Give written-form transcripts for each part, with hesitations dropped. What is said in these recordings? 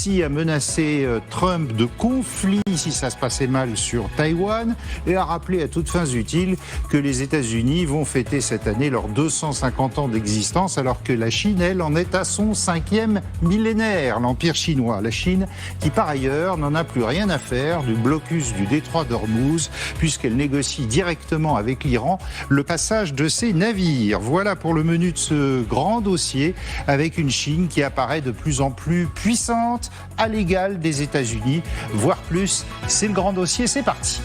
Xi a menacé Trump de conflit si ça se passait mal sur Taïwan et a rappelé à toutes fins utiles que les États-Unis vont fêter cette année leurs 250 ans d'existence alors que la Chine, elle, en est à son 5e millénaire, l'Empire chinois. La Chine qui, par ailleurs, n'en a plus rien à faire du blocus du détroit d'Ormuz puisqu'elle négocie directement avec l'Iran le passage de ses navires. Voilà pour le menu de ce grand dossier avec une Chine qui apparaît de plus en plus puissante à l'égal des États-Unis, voire plus. C'est le grand dossier, c'est parti.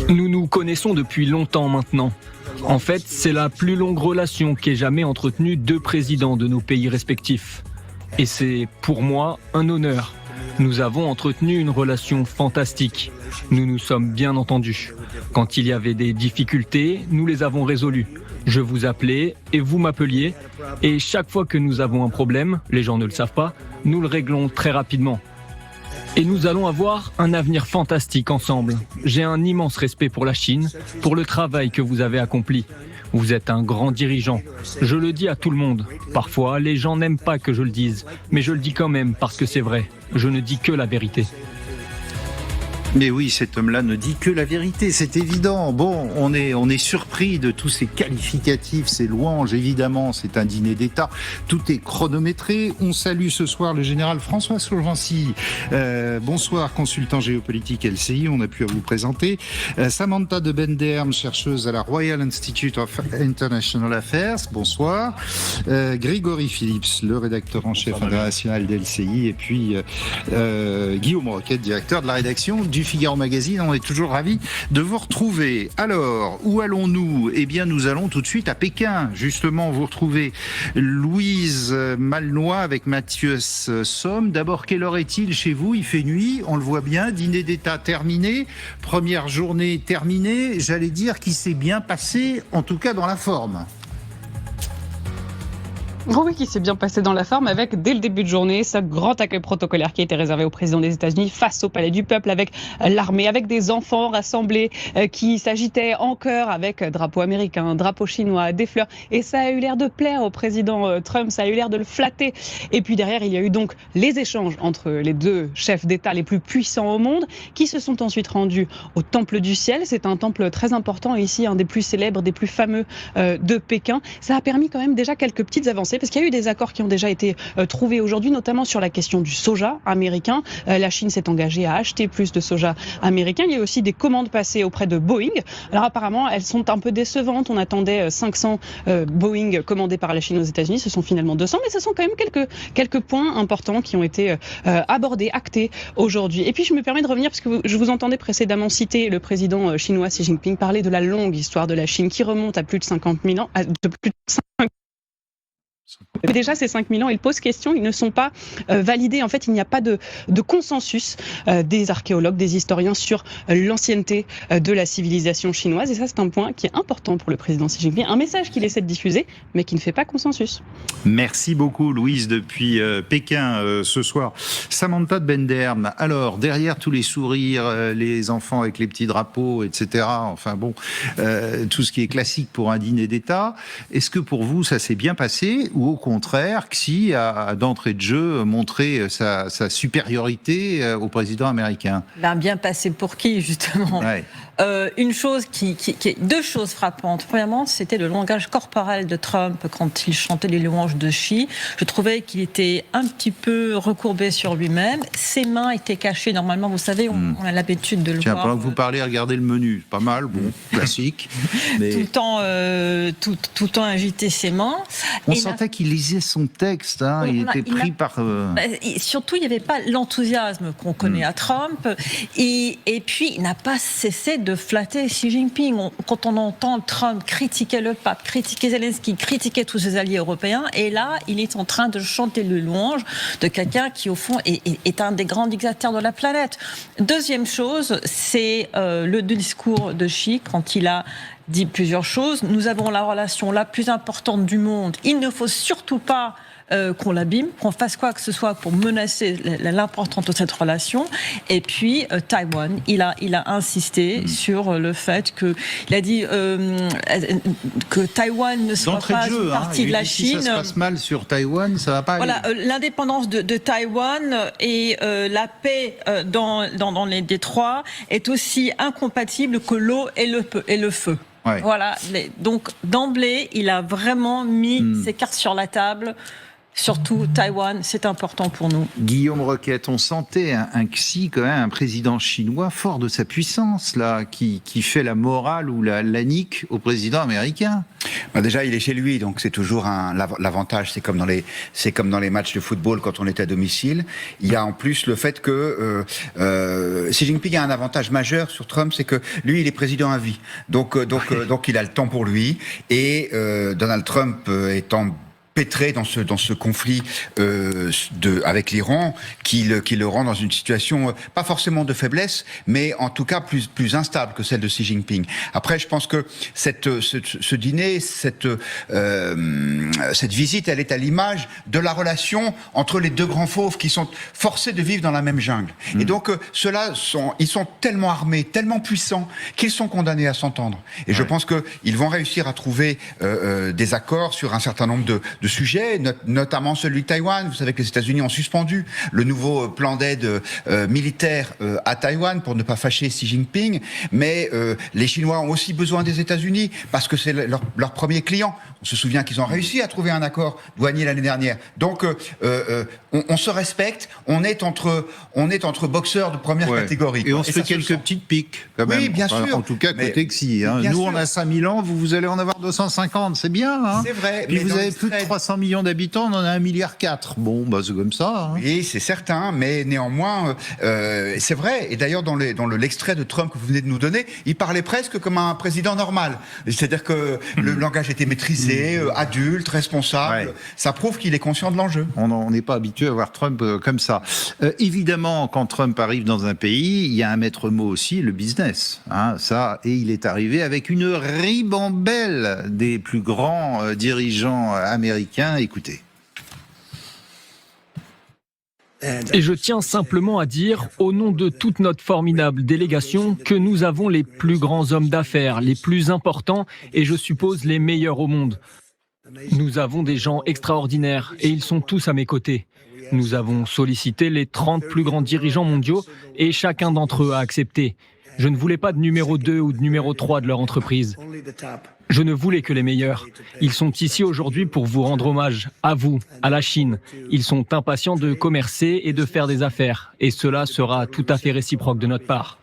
Nous nous connaissons depuis longtemps maintenant. En fait, c'est la plus longue relation qu'aient jamais entretenue deux présidents de nos pays respectifs. Et c'est, pour moi, un honneur. Nous avons entretenu une relation fantastique. Nous nous sommes bien entendus. Quand il y avait des difficultés, nous les avons résolues. Je vous appelais et vous m'appeliez. Et chaque fois que nous avons un problème, les gens ne le savent pas, nous le réglons très rapidement. Et nous allons avoir un avenir fantastique ensemble. J'ai un immense respect pour la Chine, pour le travail que vous avez accompli. Vous êtes un grand dirigeant. Je le dis à tout le monde. Parfois, les gens n'aiment pas que je le dise, mais je le dis quand même parce que c'est vrai. Je ne dis que la vérité. Mais oui, cet homme-là ne dit que la vérité, c'est évident. Bon, on est surpris de tous ces qualificatifs, ces louanges, évidemment, c'est un dîner d'État. Tout est chronométré. On salue ce soir le général François Slovency. Bonsoir, consultant géopolitique LCI, on a pu à vous présenter. Samantha de Benderm, chercheuse à la Royal Institute of International Affairs. Bonsoir. Grégory Phillips, le rédacteur en chef international d'LCI. Et puis Guillaume Roquette, directeur de la rédaction du Figaro Magazine. On est toujours ravis de vous retrouver. Alors, où allons-nous ? Eh bien, nous allons tout de suite à Pékin. Justement, vous retrouvez Louise Malnois avec Mathieu Somme. D'abord, quelle heure est-il chez vous ? Il fait nuit, on le voit bien. Dîner d'État terminé. Première journée terminée. J'allais dire qu'il s'est bien passé, en tout cas dans la forme. Oui, qui s'est bien passé dans la forme avec, dès le début de journée, ce grand accueil protocolaire qui a été réservé au président des États-Unis face au Palais du Peuple, avec l'armée, avec des enfants rassemblés qui s'agitaient en chœur avec drapeau américain, drapeau chinois, des fleurs. Et ça a eu l'air de plaire au président Trump, ça a eu l'air de le flatter. Et puis derrière, il y a eu donc les échanges entre les deux chefs d'État les plus puissants au monde qui se sont ensuite rendus au Temple du Ciel. C'est un temple très important ici, un des plus célèbres, des plus fameux de Pékin. Ça a permis quand même déjà quelques petites avancées parce qu'il y a eu des accords qui ont déjà été trouvés aujourd'hui, notamment sur la question du soja américain. La Chine s'est engagée à acheter plus de soja américain. Il y a aussi des commandes passées auprès de Boeing. Alors apparemment, elles sont un peu décevantes. On attendait 500 Boeing commandés par la Chine aux États-Unis. Ce sont finalement 200, mais ce sont quand même quelques points importants qui ont été abordés, actés aujourd'hui. Et puis je me permets de revenir, parce que je vous entendais précédemment citer le président chinois Xi Jinping parler de la longue histoire de la Chine qui remonte à plus de 50 000 ans, Mais déjà, ces 5000 ans, ils posent question, ils ne sont pas validés. En fait, il n'y a pas de consensus des archéologues, des historiens sur l'ancienneté de la civilisation chinoise. Et ça, c'est un point qui est important pour le président Xi Jinping. Un message qu'il essaie de diffuser, mais qui ne fait pas consensus. Merci beaucoup, Louise, depuis Pékin ce soir. Samantha de Benderm, alors, derrière tous les sourires, les enfants avec les petits drapeaux, etc., enfin bon, tout ce qui est classique pour un dîner d'État, est-ce que pour vous, ça s'est bien passé ou au contraire, Xi a d'entrée de jeu montré sa supériorité au président américain? Bien passé pour qui, justement? Ouais. Deux choses frappantes. Premièrement, c'était le langage corporel de Trump quand il chantait les louanges de Xi. Je trouvais qu'il était un petit peu recourbé sur lui-même. Ses mains étaient cachées. Normalement, vous savez, on a l'habitude de le voir. Pendant que vous parlez, regardez le menu. Pas mal, bon, classique. Mais... tout le temps agiter ses mains. On sentait qu'il lisait son texte. Hein, il était pris par... Surtout, il n'y avait pas l'enthousiasme qu'on connaît à Trump. Et puis, il n'a pas cessé de flatter Xi Jinping. Quand on entend Trump critiquer le pape, critiquer Zelensky, critiquer tous ses alliés européens, et là, il est en train de chanter le louange de quelqu'un qui, au fond, est un des grands dictateurs de la planète. Deuxième chose, c'est le discours de Xi quand il a dit plusieurs choses. Nous avons la relation la plus importante du monde. Il ne faut surtout pas qu'on l'abîme, qu'on fasse quoi que ce soit pour menacer l'importance de cette relation. Et puis Taïwan, il a insisté sur le fait il a dit que Taïwan ne soit pas une partie de la Chine. Si ça se passe mal sur Taïwan, ça va pas aller. Voilà, l'indépendance de Taïwan et la paix dans les détroits est aussi incompatible que l'eau et le feu. Ouais. Voilà, donc d'emblée, il a vraiment mis ses cartes sur la table. Surtout Taïwan, c'est important pour nous. Guillaume Roquette, on sentait un Xi, quand même, un président chinois fort de sa puissance, là, qui fait la morale ou la nique au président américain. Déjà, il est chez lui, donc c'est toujours l'avantage. C'est comme dans les matchs de football quand on est à domicile. Il y a en plus le fait que Xi Jinping a un avantage majeur sur Trump, c'est que lui, il est président à vie. Donc il a le temps pour lui. Et Donald Trump étant pétré dans ce conflit avec l'Iran, qui le rend dans une situation pas forcément de faiblesse, mais en tout cas plus instable que celle de Xi Jinping. Après, je pense que ce dîner, cette visite, elle est à l'image de la relation entre les deux grands fauves qui sont forcés de vivre dans la même jungle. Et donc ceux-là ils sont tellement armés, tellement puissants qu'ils sont condamnés à s'entendre. Et je pense qu'ils vont réussir à trouver des accords sur un certain nombre de sujets, notamment celui de Taïwan. Vous savez que les États-Unis ont suspendu le nouveau plan d'aide militaire à Taïwan pour ne pas fâcher Xi Jinping, mais les Chinois ont aussi besoin des États-Unis parce que c'est leur premier client. On se souvient qu'ils ont réussi à trouver un accord douanier l'année dernière. Donc on se respecte, on est entre boxeurs de première catégorie. Et on se fait quelques petites piques quand même. Oui, bien sûr. En tout cas, côté Xi. Nous, on a 5000 ans, vous allez en avoir 250, c'est bien. Hein, c'est vrai. Puis vous avez plus de 300 millions d'habitants, on en a 1,4 milliard. Bon, c'est comme ça. Hein. Oui, c'est certain, mais néanmoins, c'est vrai. Et d'ailleurs, dans l'extrait de Trump que vous venez de nous donner, il parlait presque comme un président normal. C'est-à-dire que le langage était maîtrisé, adulte, responsable. Ouais. Ça prouve qu'il est conscient de l'enjeu. On n'est pas habitué à voir Trump comme ça. Évidemment, quand Trump arrive dans un pays, il y a un maître mot aussi, le business. Et il est arrivé avec une ribambelle des plus grands dirigeants américains. Écoutez. Et je tiens simplement à dire, au nom de toute notre formidable délégation, que nous avons les plus grands hommes d'affaires, les plus importants et je suppose les meilleurs au monde. Nous avons des gens extraordinaires et ils sont tous à mes côtés. Nous avons sollicité les 30 plus grands dirigeants mondiaux et chacun d'entre eux a accepté. Je ne voulais pas de numéro 2 ou de numéro 3 de leur entreprise. Je ne voulais que les meilleurs. Ils sont ici aujourd'hui pour vous rendre hommage, à vous, à la Chine. Ils sont impatients de commercer et de faire des affaires. Et cela sera tout à fait réciproque de notre part.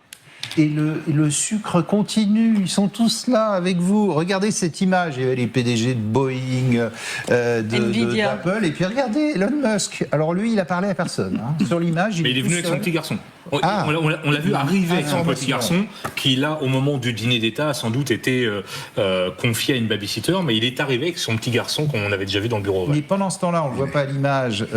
Et le sucre continue, ils sont tous là avec vous. Regardez cette image, il y avait les PDG de Boeing, d'Apple, et puis regardez Elon Musk. Alors lui, il a parlé à personne. Sur l'image, mais il est venu avec son petit garçon. On l'a vu arriver avec son petit garçon, qui là, au moment du dîner d'État, a sans doute été confié à une babysitter, mais il est arrivé avec son petit garçon qu'on avait déjà vu dans le bureau. Mais pendant ce temps-là, on ne voit pas à l'image,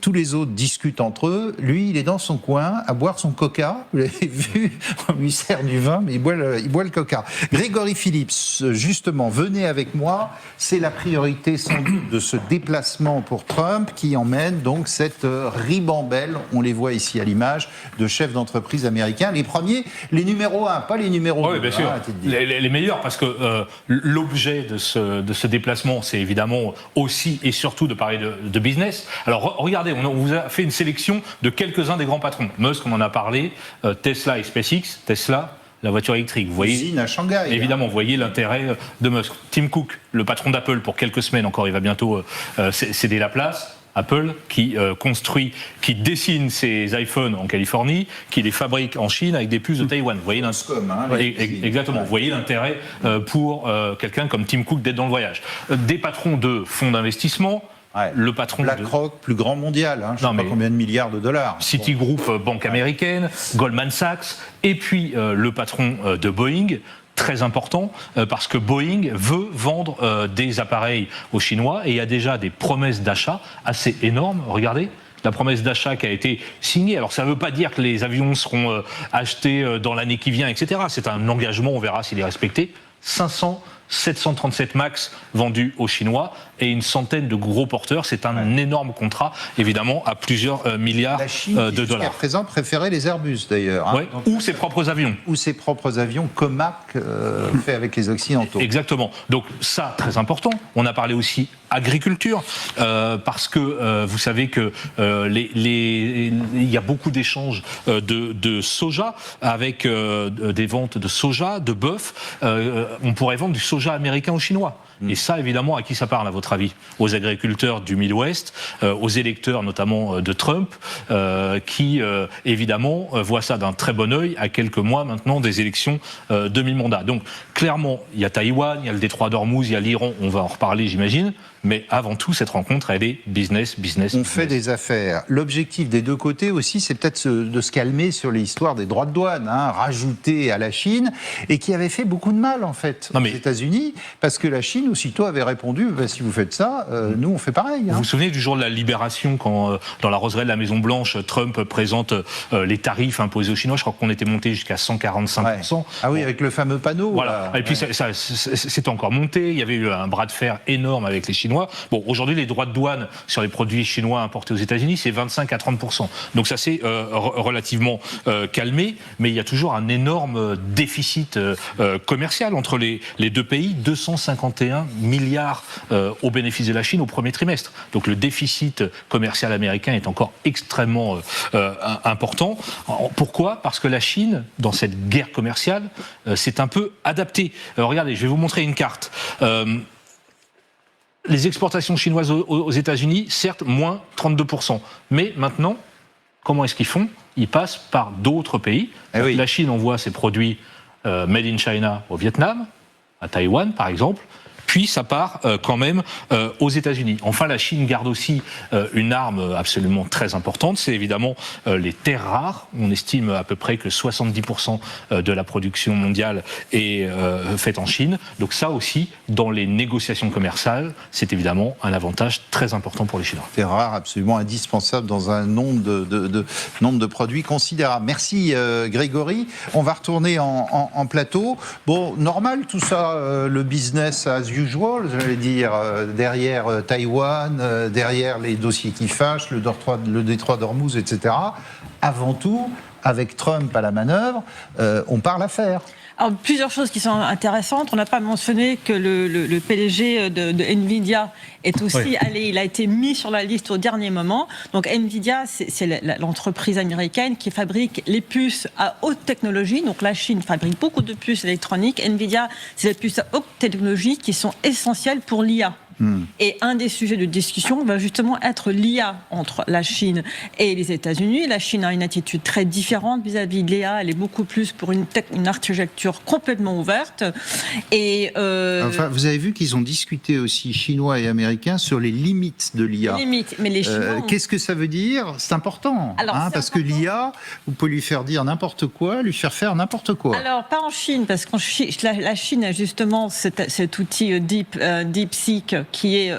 tous les autres discutent entre eux. Lui, il est dans son coin à boire son coca. Vous l'avez vu, on lui sert du vin, mais il boit le coca. Grégory Phillips, justement, venez avec moi. C'est la priorité sans doute de ce déplacement pour Trump qui emmène donc cette ribambelle, on les voit ici à l'image, de chefs d'entreprise américains. Les premiers, les numéros 1, pas les numéros 2. Oui, bien sûr. Les meilleurs, parce que l'objet de ce déplacement, c'est évidemment aussi et surtout de parler de business. Alors regardez, on vous a fait une sélection de quelques-uns des grands patrons. Musk, on en a parlé, Tesla et SpaceX. Tesla, la voiture électrique. Vous voyez, usine à Shanghai. Évidemment, vous voyez l'intérêt de Musk. Tim Cook, le patron d'Apple, pour quelques semaines encore, il va bientôt céder la place. Apple, qui dessine ses iPhones en Californie, qui les fabrique en Chine avec des puces de Taïwan. Vous voyez exactement. Vous voyez l'intérêt pour quelqu'un comme Tim Cook d'être dans le voyage. Des patrons de fonds d'investissement. Ouais. Le patron BlackRock, plus grand mondial, je ne sais pas combien de milliards de dollars. Citigroup, banque américaine, Goldman Sachs, et puis le patron de Boeing, très important, parce que Boeing veut vendre des appareils aux Chinois, et il y a déjà des promesses d'achat assez énormes. Regardez. La promesse d'achat qui a été signée. Alors ça ne veut pas dire que les avions seront achetés dans l'année qui vient, etc. C'est un engagement, on verra s'il est respecté. 500 737 MAX vendus aux Chinois et une centaine de gros porteurs. C'est un énorme contrat, évidemment, à plusieurs milliards La Chine, de jusqu'à dollars. présent, préférait les Airbus, d'ailleurs. Ouais, ou ses propres avions. Ou ses propres avions, Comac, fait avec les Occidentaux. Exactement. Donc ça, très important. On a parlé aussi agriculture, parce que vous savez que il y a beaucoup d'échanges de soja, avec des ventes de soja, de bœuf. On pourrait vendre du soja américain aux Chinois. Et ça, évidemment, à qui ça parle, à votre avis ? Aux agriculteurs du Midwest, aux électeurs notamment de Trump, qui, évidemment, voient ça d'un très bon œil à quelques mois maintenant des élections de mi-mandat. Donc, clairement, il y a Taïwan, il y a le détroit d'Ormuz, il y a l'Iran, on va en reparler, j'imagine. Mais avant tout, cette rencontre, elle est business. On fait des affaires. L'objectif des deux côtés aussi, c'est peut-être de se calmer sur l'histoire des droits de douane, rajoutés à la Chine, et qui avait fait beaucoup de mal, en fait, aux États-Unis, parce que la Chine, aussitôt, avait répondu, si vous faites ça, nous, on fait pareil. Vous vous souvenez du jour de la libération, quand, dans la roseraie de la Maison-Blanche, Trump présente les tarifs imposés aux Chinois. Je crois qu'on était monté jusqu'à 145%. Ouais. Ah oui, avec le fameux panneau. Voilà. Et puis, c'est encore monté. Il y avait eu un bras de fer énorme avec les Chinois. Bon, aujourd'hui, les droits de douane sur les produits chinois importés aux États-Unis, c'est 25 à 30%. Donc ça s'est relativement calmé, mais il y a toujours un énorme déficit commercial entre les deux pays, 251 milliards au bénéfice de la Chine au premier trimestre. Donc le déficit commercial américain est encore extrêmement important. Pourquoi ? Parce que la Chine, dans cette guerre commerciale, s'est un peu adaptée. Regardez, je vais vous montrer une carte. Les exportations chinoises aux États-Unis, certes, moins 32%. Mais maintenant, comment est-ce qu'ils font ? Ils passent par d'autres pays. Oui. La Chine envoie ses produits made in China au Vietnam, à Taïwan par exemple. Puis ça part quand même aux États-Unis. Enfin, la Chine garde aussi une arme absolument très importante, c'est évidemment les terres rares. On estime à peu près que 70% de la production mondiale est faite en Chine. Donc ça aussi, dans les négociations commerciales, c'est évidemment un avantage très important pour les Chinois. Terres rares absolument indispensables dans un nombre de produits considérable. Merci Grégory. On va retourner en plateau. Bon, normal tout ça, le business as usual, j'allais dire, derrière Taïwan, derrière les dossiers qui fâchent, le détroit d'Ormuz, etc. Avant tout, avec Trump à la manœuvre, on parle affaires. Alors, plusieurs choses qui sont intéressantes. On n'a pas mentionné que le PDG de Nvidia est aussi allé, il a été mis sur la liste au dernier moment. Donc Nvidia, c'est l'entreprise américaine qui fabrique les puces à haute technologie. Donc la Chine fabrique beaucoup de puces électroniques. Nvidia, c'est les puces à haute technologie qui sont essentielles pour l'IA. Et un des sujets de discussion va justement être l'IA entre la Chine et les États-Unis. La Chine a une attitude très différente vis-à-vis de l'IA. Elle est beaucoup plus pour une architecture complètement ouverte. Et enfin, vous avez vu qu'ils ont discuté aussi, Chinois et Américains, sur les limites de l'IA. Les limites, mais les Chinois... Qu'est-ce que ça veut dire ? C'est important. Alors, parce que l'IA, vous pouvez lui faire dire n'importe quoi, lui faire n'importe quoi. Alors, pas en Chine, parce que la Chine a justement cet outil DeepSeek, qui est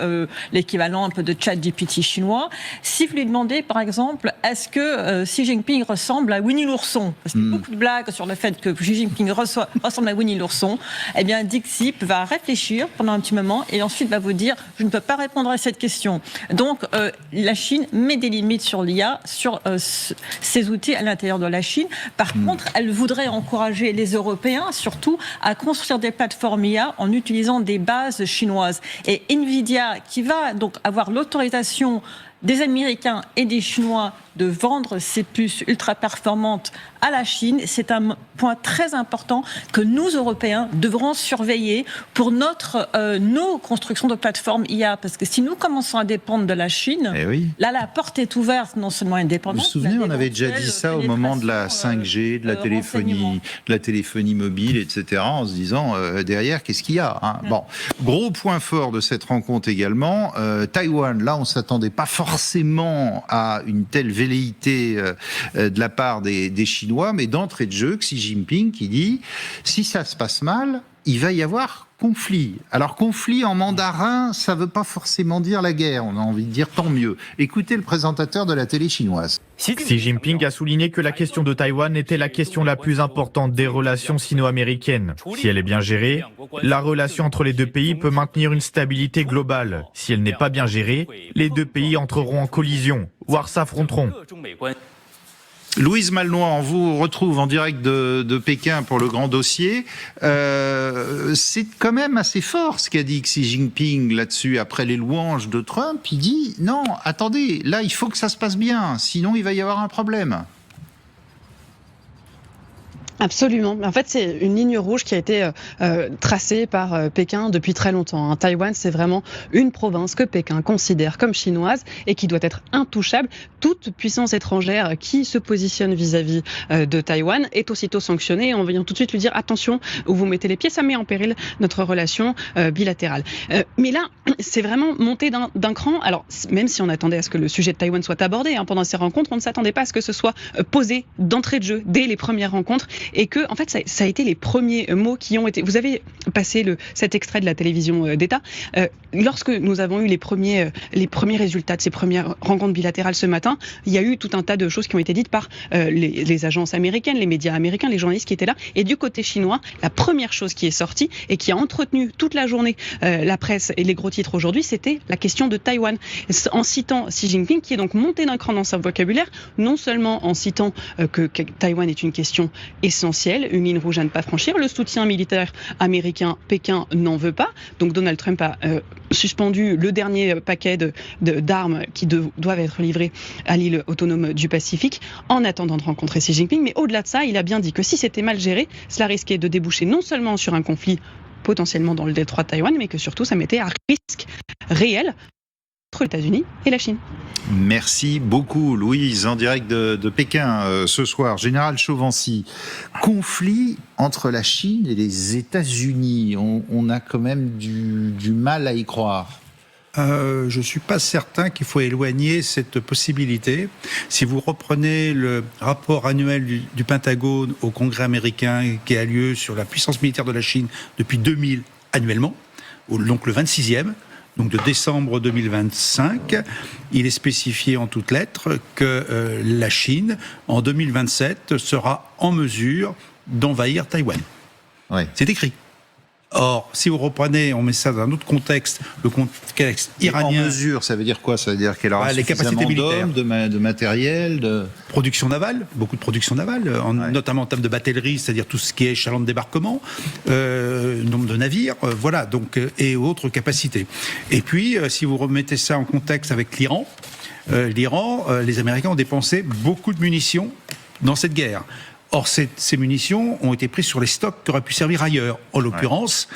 l'équivalent un peu de ChatGPT chinois. Si vous lui demandez, par exemple, est-ce que Xi Jinping ressemble à Winnie l'ourson ? Parce qu'il y a beaucoup de blagues sur le fait que Xi Jinping ressemble à Winnie l'ourson. Eh bien, DeepSeek va réfléchir pendant un petit moment et ensuite va vous dire « je ne peux pas répondre à cette question ». Donc, la Chine met des limites sur l'IA, sur ses outils à l'intérieur de la Chine. Par contre, elle voudrait encourager les Européens, surtout, à construire des plateformes IA en utilisant des bases chinoises. Et Nvidia, qui va donc avoir l'autorisation des Américains et des Chinois de vendre ces puces ultra performantes à la Chine, c'est un point très important que nous, Européens, devrons surveiller pour nos constructions de plateformes IA. Parce que si nous commençons à dépendre de la Chine, là, la porte est ouverte, non seulement indépendante. Vous vous souvenez, on avait déjà dit ça au moment de la 5G, de la téléphonie mobile, etc., en se disant, derrière, qu'est-ce qu'il y a, Bon, gros point fort de cette rencontre également, Taïwan, là, on ne s'attendait pas forcément à une telle velléité de la part des Chinois, mais d'entrée de jeu, Xi Jinping qui dit, si ça se passe mal, il va y avoir conflit. Alors conflit en mandarin, ça veut pas forcément dire la guerre, on a envie de dire tant mieux. Écoutez le présentateur de la télé chinoise. Xi Jinping a souligné que la question de Taïwan était la question la plus importante des relations sino-américaines. Si elle est bien gérée, la relation entre les deux pays peut maintenir une stabilité globale. Si elle n'est pas bien gérée, les deux pays entreront en collision, voire s'affronteront. Louise Malnois, on vous retrouve en direct de Pékin pour le grand dossier. C'est quand même assez fort ce qu'a dit Xi Jinping là-dessus, après les louanges de Trump. Il dit, non, attendez, là, il faut que ça se passe bien, sinon il va y avoir un problème. Absolument. En fait, c'est une ligne rouge qui a été tracée par Pékin depuis très longtemps. Taïwan, c'est vraiment une province que Pékin considère comme chinoise et qui doit être intouchable. Toute puissance étrangère qui se positionne vis-à-vis de Taïwan est aussitôt sanctionnée en vient tout de suite lui dire attention, où vous mettez les pieds, ça met en péril notre relation bilatérale. Mais là, c'est vraiment monté d'un cran. Alors, même si on attendait à ce que le sujet de Taïwan soit abordé pendant ces rencontres, on ne s'attendait pas à ce que ce soit posé d'entrée de jeu dès les premières rencontres. Et que, en fait, ça a été les premiers mots qui ont été... Vous avez passé cet extrait de la télévision d'État. Lorsque nous avons eu les premiers résultats de ces premières rencontres bilatérales ce matin, il y a eu tout un tas de choses qui ont été dites par les agences américaines, les médias américains, les journalistes qui étaient là. Et du côté chinois, la première chose qui est sortie et qui a entretenu toute la journée la presse et les gros titres aujourd'hui, c'était la question de Taïwan. En citant Xi Jinping, qui est donc monté d'un cran dans son vocabulaire, non seulement en citant que Taïwan est une question essentielle, une ligne rouge à ne pas franchir. Le soutien militaire américain, Pékin n'en veut pas. Donc Donald Trump a suspendu le dernier paquet d'armes qui doivent être livrées à l'île autonome du Pacifique en attendant de rencontrer Xi Jinping. Mais au-delà de ça, il a bien dit que si c'était mal géré, cela risquait de déboucher non seulement sur un conflit potentiellement dans le détroit de Taïwan, mais que surtout ça mettait à risque réel entre les États-Unis et la Chine. Merci beaucoup, Louise, en direct de Pékin ce soir. Général Chauvency, conflit entre la Chine et les États-Unis. On a quand même du mal à y croire. Je ne suis pas certain qu'il faut éloigner cette possibilité. Si vous reprenez le rapport annuel du Pentagone au Congrès américain qui a lieu sur la puissance militaire de la Chine depuis 2000 annuellement, donc le 26e, donc de décembre 2025, il est spécifié en toutes lettres que la Chine, en 2027, sera en mesure d'envahir Taïwan. Ouais. C'est écrit. Or, si vous reprenez, on met ça dans un autre contexte, le contexte iranien... En mesure, ça veut dire quoi? Ça veut dire qu'elle aura les capacités militaires, de matériel, de... Production navale, beaucoup de production navale, notamment en termes de batellerie, c'est-à-dire tout ce qui est chaland de débarquement, nombre de navires, voilà, donc, et autres capacités. Et puis, si vous remettez ça en contexte avec l'Iran, les Américains ont dépensé beaucoup de munitions dans cette guerre. Or, ces munitions ont été prises sur les stocks qui auraient pu servir ailleurs, en l'occurrence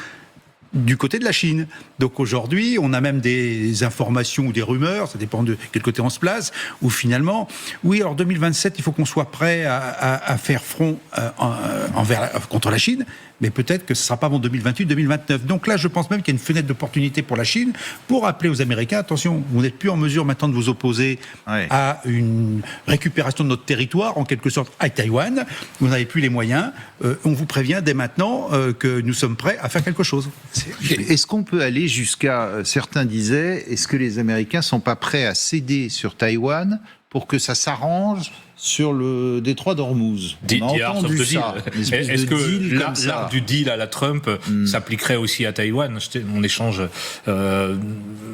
du côté de la Chine. Donc aujourd'hui, on a même des informations ou des rumeurs, ça dépend de quel côté on se place, où finalement, oui, alors 2027, il faut qu'on soit prêt à faire front contre la Chine, mais peut-être que ce ne sera pas avant 2028-2029. Donc là, je pense même qu'il y a une fenêtre d'opportunité pour la Chine pour rappeler aux Américains, attention, vous n'êtes plus en mesure maintenant de vous opposer à une récupération de notre territoire, en quelque sorte à Taïwan, vous n'avez plus les moyens, on vous prévient dès maintenant que nous sommes prêts à faire quelque chose. Est-ce qu'on peut aller jusqu'à, certains disaient, est-ce que les Américains ne sont pas prêts à céder sur Taïwan pour que ça s'arrange sur le détroit d'Ormuz? On a entendu ça. Est-ce que l'art du deal à la Trump s'appliquerait aussi à Taïwan? On échange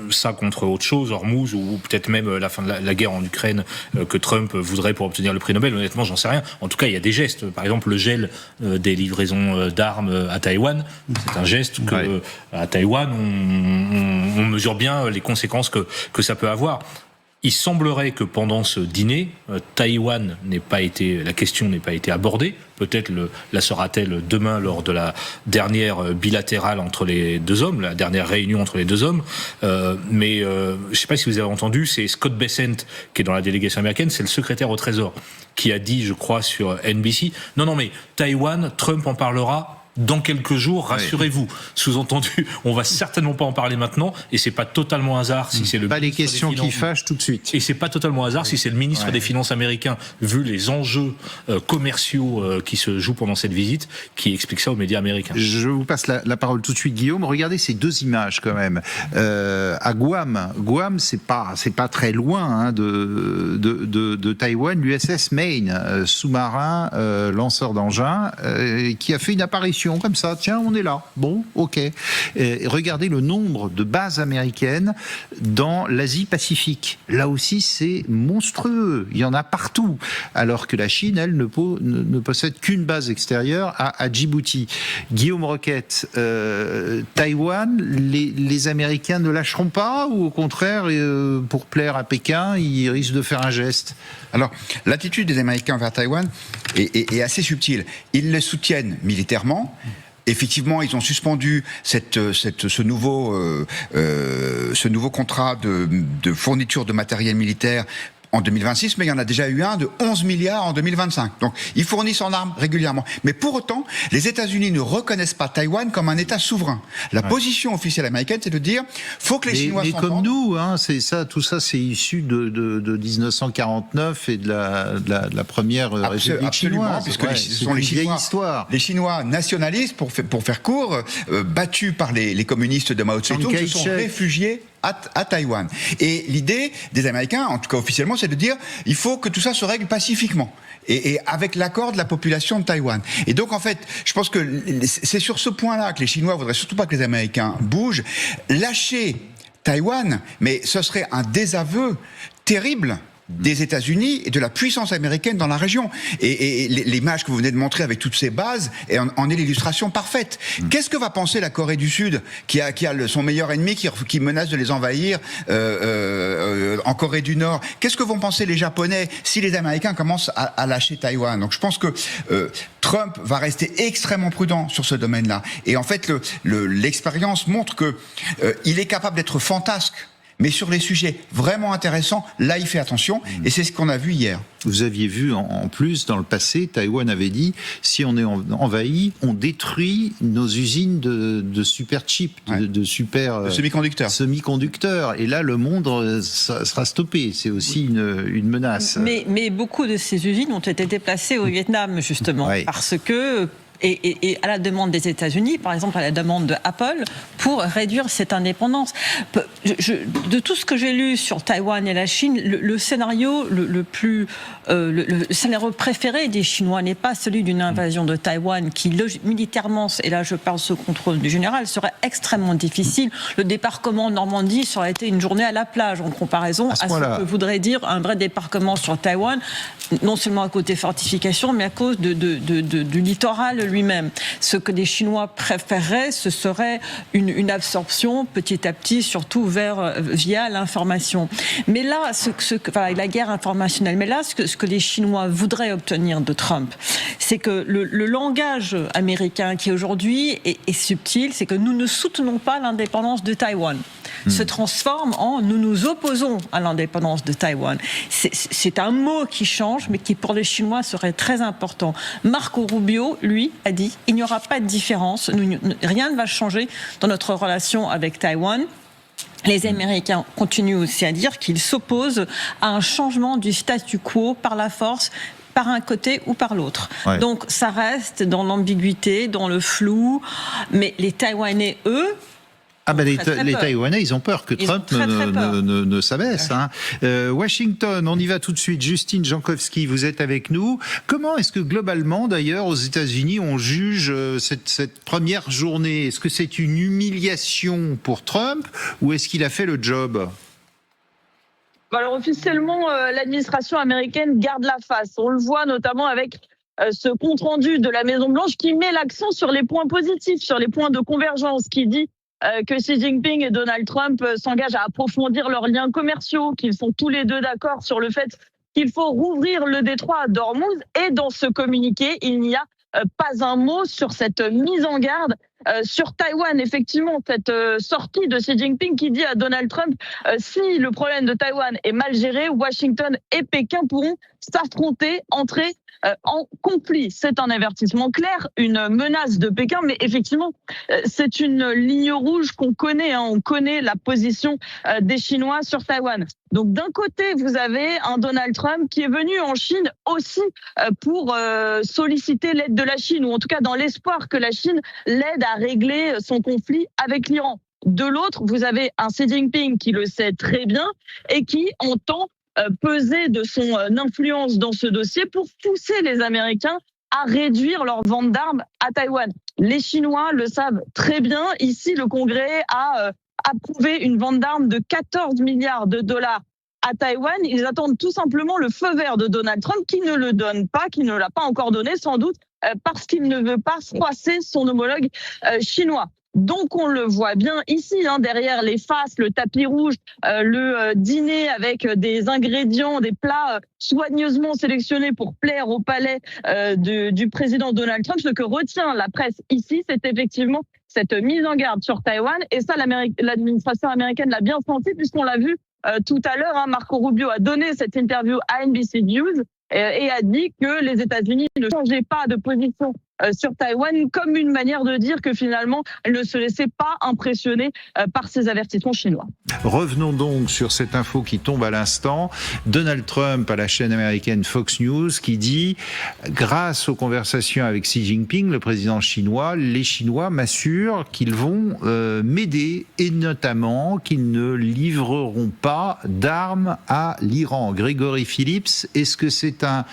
ça contre autre chose, Ormuz, ou peut-être même la fin de la guerre en Ukraine que Trump voudrait pour obtenir le prix Nobel. Honnêtement, j'en sais rien. En tout cas, il y a des gestes. Par exemple, le gel des livraisons d'armes à Taïwan, c'est un geste que à Taïwan, on mesure bien les conséquences que ça peut avoir. Il semblerait que pendant ce dîner, Taïwan la question n'ait pas été abordée. Peut-être la sera-t-elle demain lors de la dernière bilatérale entre les deux hommes, la dernière réunion entre les deux hommes. Mais je ne sais pas si vous avez entendu, c'est Scott Bessent, qui est dans la délégation américaine, c'est le secrétaire au Trésor, qui a dit, je crois, sur NBC, non, mais Taïwan, Trump en parlera dans quelques jours, rassurez-vous. Sous-entendu, on va certainement pas en parler maintenant, et c'est pas totalement hasard si c'est le pas les questions qui fâchent tout de suite. Et c'est pas totalement hasard si c'est le ministre des Finances américain, vu les enjeux commerciaux qui se jouent pendant cette visite, qui explique ça aux médias américains. Je vous passe la parole tout de suite, Guillaume. Regardez ces deux images quand même. À Guam, c'est pas très loin de Taïwan, l'USS Maine, sous-marin lanceur d'engins, qui a fait une apparition comme ça. Tiens, on est là. Bon, ok. Regardez le nombre de bases américaines dans l'Asie-Pacifique. Là aussi, c'est monstrueux. Il y en a partout. Alors que la Chine, elle, ne possède qu'une base extérieure à Djibouti. Guillaume Roquette, Taïwan, les Américains ne lâcheront pas, ou au contraire, pour plaire à Pékin, ils risquent de faire un geste? Alors, l'attitude des Américains vers Taïwan est assez subtile. Ils le soutiennent militairement. Effectivement, ils ont suspendu ce nouveau contrat de fourniture de matériel militaire en 2026, mais il y en a déjà eu un de 11 milliards en 2025. Donc, ils fournissent en armes régulièrement. Mais pour autant, les États-Unis ne reconnaissent pas Taïwan comme un État souverain. La position officielle américaine, c'est de dire, faut que les Chinois s'entendent. Mais comme nous, c'est ça, tout ça, c'est issu de 1949 et de la première République chinoise. Puisque ce sont les Chinois nationalistes, pour faire court, battus par les communistes de Mao Tse-tung, se sont réfugiés à Taïwan. Et l'idée des Américains, en tout cas officiellement, c'est de dire il faut que tout ça se règle pacifiquement et avec l'accord de la population de Taïwan. Et donc en fait, je pense que c'est sur ce point-là que les Chinois voudraient surtout pas que les Américains bougent. Lâcher Taïwan, mais ce serait un désaveu terrible des États-Unis et de la puissance américaine dans la région. Et l'image que vous venez de montrer avec toutes ces bases en est l'illustration parfaite. Qu'est-ce que va penser la Corée du Sud, qui a son meilleur ennemi, qui menace de les envahir en Corée du Nord? Qu'est-ce que vont penser les Japonais si les Américains commencent à lâcher Taïwan? Donc je pense que Trump va rester extrêmement prudent sur ce domaine-là. Et en fait, l'expérience montre que il est capable d'être fantasque, mais sur les sujets vraiment intéressants, là, il fait attention, et c'est ce qu'on a vu hier. Vous aviez vu, en plus, dans le passé, Taïwan avait dit, si on est envahi, on détruit nos usines de super chips, de semi-conducteurs. Et là, le monde sera stoppé. C'est aussi une menace. Mais beaucoup de ces usines ont été déplacées au Vietnam, justement, parce que... Et à la demande des États-Unis, par exemple à la demande de Apple, pour réduire cette indépendance. De tout ce que j'ai lu sur Taïwan et la Chine, le scénario le scénario préféré des Chinois n'est pas celui d'une invasion de Taïwan qui, militairement, et là je parle sous contrôle du général, serait extrêmement difficile. Le débarquement en Normandie, ça aurait été une journée à la plage, en comparaison à ce que voudrait dire un vrai débarquement sur Taïwan, non seulement à cause des fortifications, mais à cause du littoral lui-même. Ce que les Chinois préféreraient, ce serait une absorption petit à petit, surtout via l'information. Mais là, la guerre informationnelle, mais là, ce que les Chinois voudraient obtenir de Trump, c'est que le langage américain qui aujourd'hui est subtil, c'est que nous ne soutenons pas l'indépendance de Taïwan. Se transforme en nous nous opposons à l'indépendance de Taïwan. C'est un mot qui change, mais qui pour les Chinois serait très important. Marco Rubio, lui, a dit il n'y aura pas de différence, rien ne va changer dans notre relation avec Taïwan. Les Américains continuent aussi à dire qu'ils s'opposent à un changement du statu quo par la force, par un côté ou par l'autre. Donc ça reste dans l'ambiguïté, dans le flou, mais les Taïwanais, eux, les Taïwanais, ils ont peur que Trump ne s'abaisse. Washington, on y va tout de suite. Justine Jankowski, vous êtes avec nous. Comment est-ce que globalement, d'ailleurs, aux États-Unis, on juge cette première journée? Est-ce que c'est une humiliation pour Trump ou est-ce qu'il a fait le job? Alors officiellement, l'administration américaine garde la face. On le voit notamment avec ce compte-rendu de la Maison-Blanche qui met l'accent sur les points positifs, sur les points de convergence, qui dit que Xi Jinping et Donald Trump s'engagent à approfondir leurs liens commerciaux, qu'ils sont tous les deux d'accord sur le fait qu'il faut rouvrir le détroit d'Ormuz. Et dans ce communiqué, il n'y a pas un mot sur cette mise en garde sur Taïwan. Effectivement, cette sortie de Xi Jinping qui dit à Donald Trump si le problème de Taïwan est mal géré, Washington et Pékin pourront s'affronter, entrer en conflit. C'est un avertissement clair, une menace de Pékin, mais effectivement, c'est une ligne rouge qu'on connaît. On connaît la position des Chinois sur Taïwan. Donc d'un côté, vous avez un Donald Trump qui est venu en Chine aussi pour solliciter l'aide de la Chine, ou en tout cas dans l'espoir que la Chine l'aide à régler son conflit avec l'Iran. De l'autre, vous avez un Xi Jinping qui le sait très bien et qui entend peser de son influence dans ce dossier pour pousser les Américains à réduire leur vente d'armes à Taïwan. Les Chinois le savent très bien. Ici, le Congrès a approuvé une vente d'armes de 14 milliards de dollars à Taïwan. Ils attendent tout simplement le feu vert de Donald Trump qui ne le donne pas, qui ne l'a pas encore donné, sans doute parce qu'il ne veut pas froisser son homologue chinois. Donc on le voit bien ici, derrière les faces, le tapis rouge, le dîner avec des ingrédients, des plats soigneusement sélectionnés pour plaire au palais du président Donald Trump. Ce que retient la presse ici, c'est effectivement cette mise en garde sur Taïwan. Et ça, l'administration américaine l'a bien senti, puisqu'on l'a vu tout à l'heure. Marco Rubio a donné cette interview à NBC News et a dit que les États-Unis ne changeaient pas de position sur Taïwan, comme une manière de dire que finalement, elle ne se laissait pas impressionner par ces avertissements chinois. Revenons donc sur cette info qui tombe à l'instant. Donald Trump à la chaîne américaine Fox News qui dit « Grâce aux conversations avec Xi Jinping, le président chinois, les Chinois m'assurent qu'ils vont m'aider et notamment qu'ils ne livreront pas d'armes à l'Iran. » Grégory Phillips, est-ce que c'est un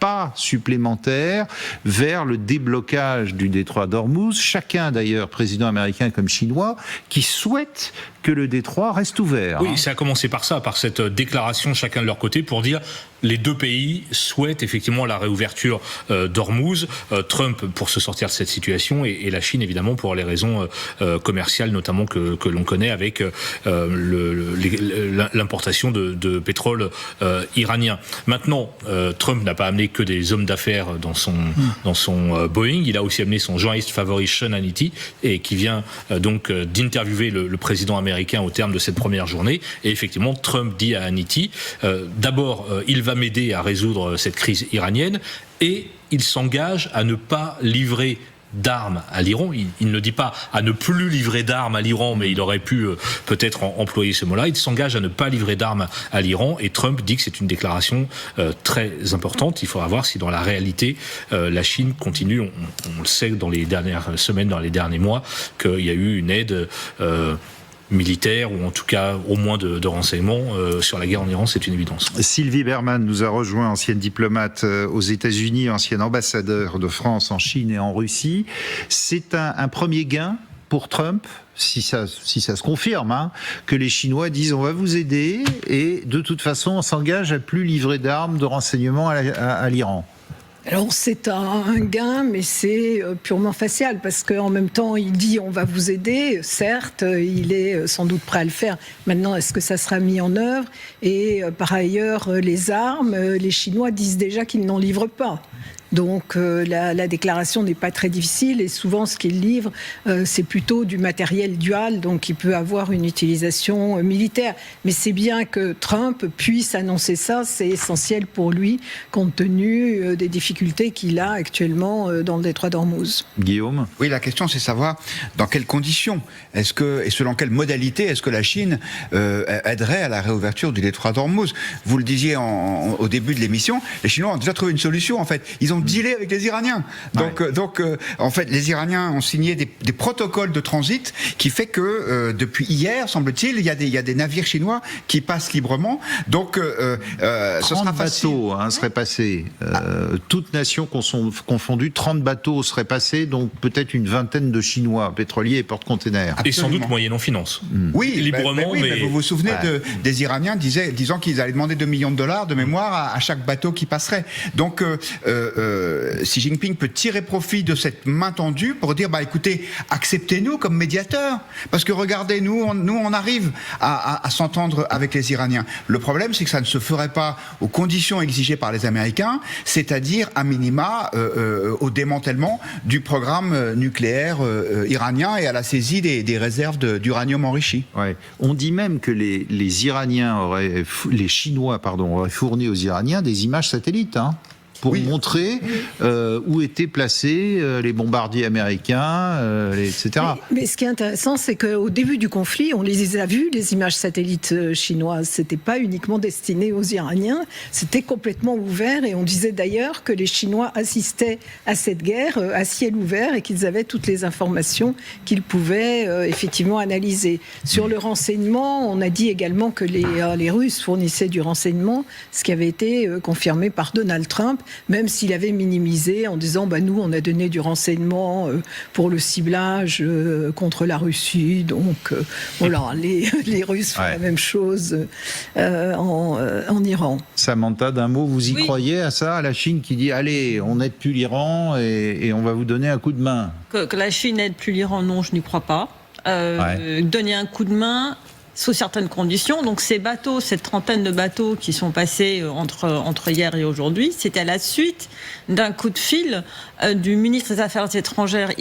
pas supplémentaire vers le déblocage du détroit d'Ormuz, chacun d'ailleurs, président américain comme chinois, qui souhaite que le détroit reste ouvert. Oui, ça a commencé par ça, par cette déclaration chacun de leur côté pour dire les deux pays souhaitent effectivement la réouverture d'Ormuz, Trump pour se sortir de cette situation et la Chine évidemment pour les raisons commerciales notamment que l'on connaît avec l'importation de pétrole iranien. Maintenant, Trump n'a pas amené que des hommes d'affaires dans son Boeing, il a aussi amené son journaliste favori Sean Hannity et qui vient donc d'interviewer le président américain au terme de cette première journée. Et effectivement, Trump dit à Hannity, d'abord, il va m'aider à résoudre cette crise iranienne et il s'engage à ne pas livrer d'armes à l'Iran. Il ne dit pas à ne plus livrer d'armes à l'Iran, mais il aurait pu peut-être employer ce mot-là. Il s'engage à ne pas livrer d'armes à l'Iran et Trump dit que c'est une déclaration très importante. Il faudra voir si dans la réalité la Chine continue. On le sait dans les dernières semaines, dans les derniers mois, qu'il y a eu une aide militaire ou en tout cas au moins de renseignements sur la guerre en Iran, c'est une évidence. Sylvie Berman nous a rejoint, ancienne diplomate aux États-Unis, ancienne ambassadeur de France en Chine et en Russie. C'est un premier gain pour Trump, si ça se confirme, que les Chinois disent on va vous aider et de toute façon on s'engage à plus livrer d'armes de renseignements à l'Iran. Alors c'est un gain, mais c'est purement facial, parce qu'en même temps, il dit on va vous aider, certes, il est sans doute prêt à le faire. Maintenant, est-ce que ça sera mis en œuvre ? Et par ailleurs, les armes, les Chinois disent déjà qu'ils n'en livrent pas. Donc la déclaration n'est pas très difficile et souvent ce qu'ils livrent c'est plutôt du matériel dual, donc qui peut avoir une utilisation militaire. Mais c'est bien que Trump puisse annoncer ça, c'est essentiel pour lui compte tenu des difficultés qu'il a actuellement dans le détroit d'Ormuz. Guillaume ? Oui, la question c'est savoir dans quelles conditions et selon quelles modalités est-ce que la Chine aiderait à la réouverture du détroit d'Ormuz. Vous le disiez au début de l'émission, les Chinois ont déjà trouvé une solution en fait. Ils ont dealé avec les Iraniens. Donc, en fait, les Iraniens ont signé des protocoles de transit qui fait que depuis hier, semble-t-il, il y a des navires chinois qui passent librement. Donc, ce sera facile. 30 bateaux seraient passés. Toutes nations confondues, 30 bateaux seraient passés, donc peut-être une vingtaine de Chinois, pétroliers et porte-containers. Et sans doute moyennant finance. Oui, librement. Mais vous vous souvenez des Iraniens disant qu'ils allaient demander $2 millions de mémoire à chaque bateau qui passerait. Donc, Xi Jinping peut tirer profit de cette main tendue pour dire écoutez, acceptez-nous comme médiateurs, parce que regardez, nous on arrive à s'entendre avec les Iraniens. Le problème, c'est que ça ne se ferait pas aux conditions exigées par les Américains, c'est-à-dire à minima au démantèlement du programme nucléaire iranien et à la saisie des réserves d'uranium enrichi. Ouais. On dit même que les Chinois auraient fourni aux Iraniens des images satellites. pour montrer où étaient placés les bombardiers américains, etc. Mais ce qui est intéressant, c'est qu'au début du conflit, on les a vus, les images satellites chinoises. C'était pas uniquement destiné aux Iraniens, c'était complètement ouvert. Et on disait d'ailleurs que les Chinois assistaient à cette guerre à ciel ouvert et qu'ils avaient toutes les informations qu'ils pouvaient effectivement analyser. Sur le renseignement, on a dit également que les Russes fournissaient du renseignement, ce qui avait été confirmé par Donald Trump, même s'il avait minimisé en disant nous, on a donné du renseignement pour le ciblage contre la Russie. Donc voilà, les Russes font la même chose en Iran. Samantha, d'un mot, vous y croyez à ça, à la Chine qui dit allez, on n'aide plus l'Iran et on va vous donner un coup de main? Que la Chine n'aide plus l'Iran, non, je n'y crois pas. Donner un coup de main sous certaines conditions. Donc ces bateaux, cette trentaine de bateaux qui sont passés entre hier et aujourd'hui, c'était à la suite d'un coup de fil du ministre des Affaires étrangères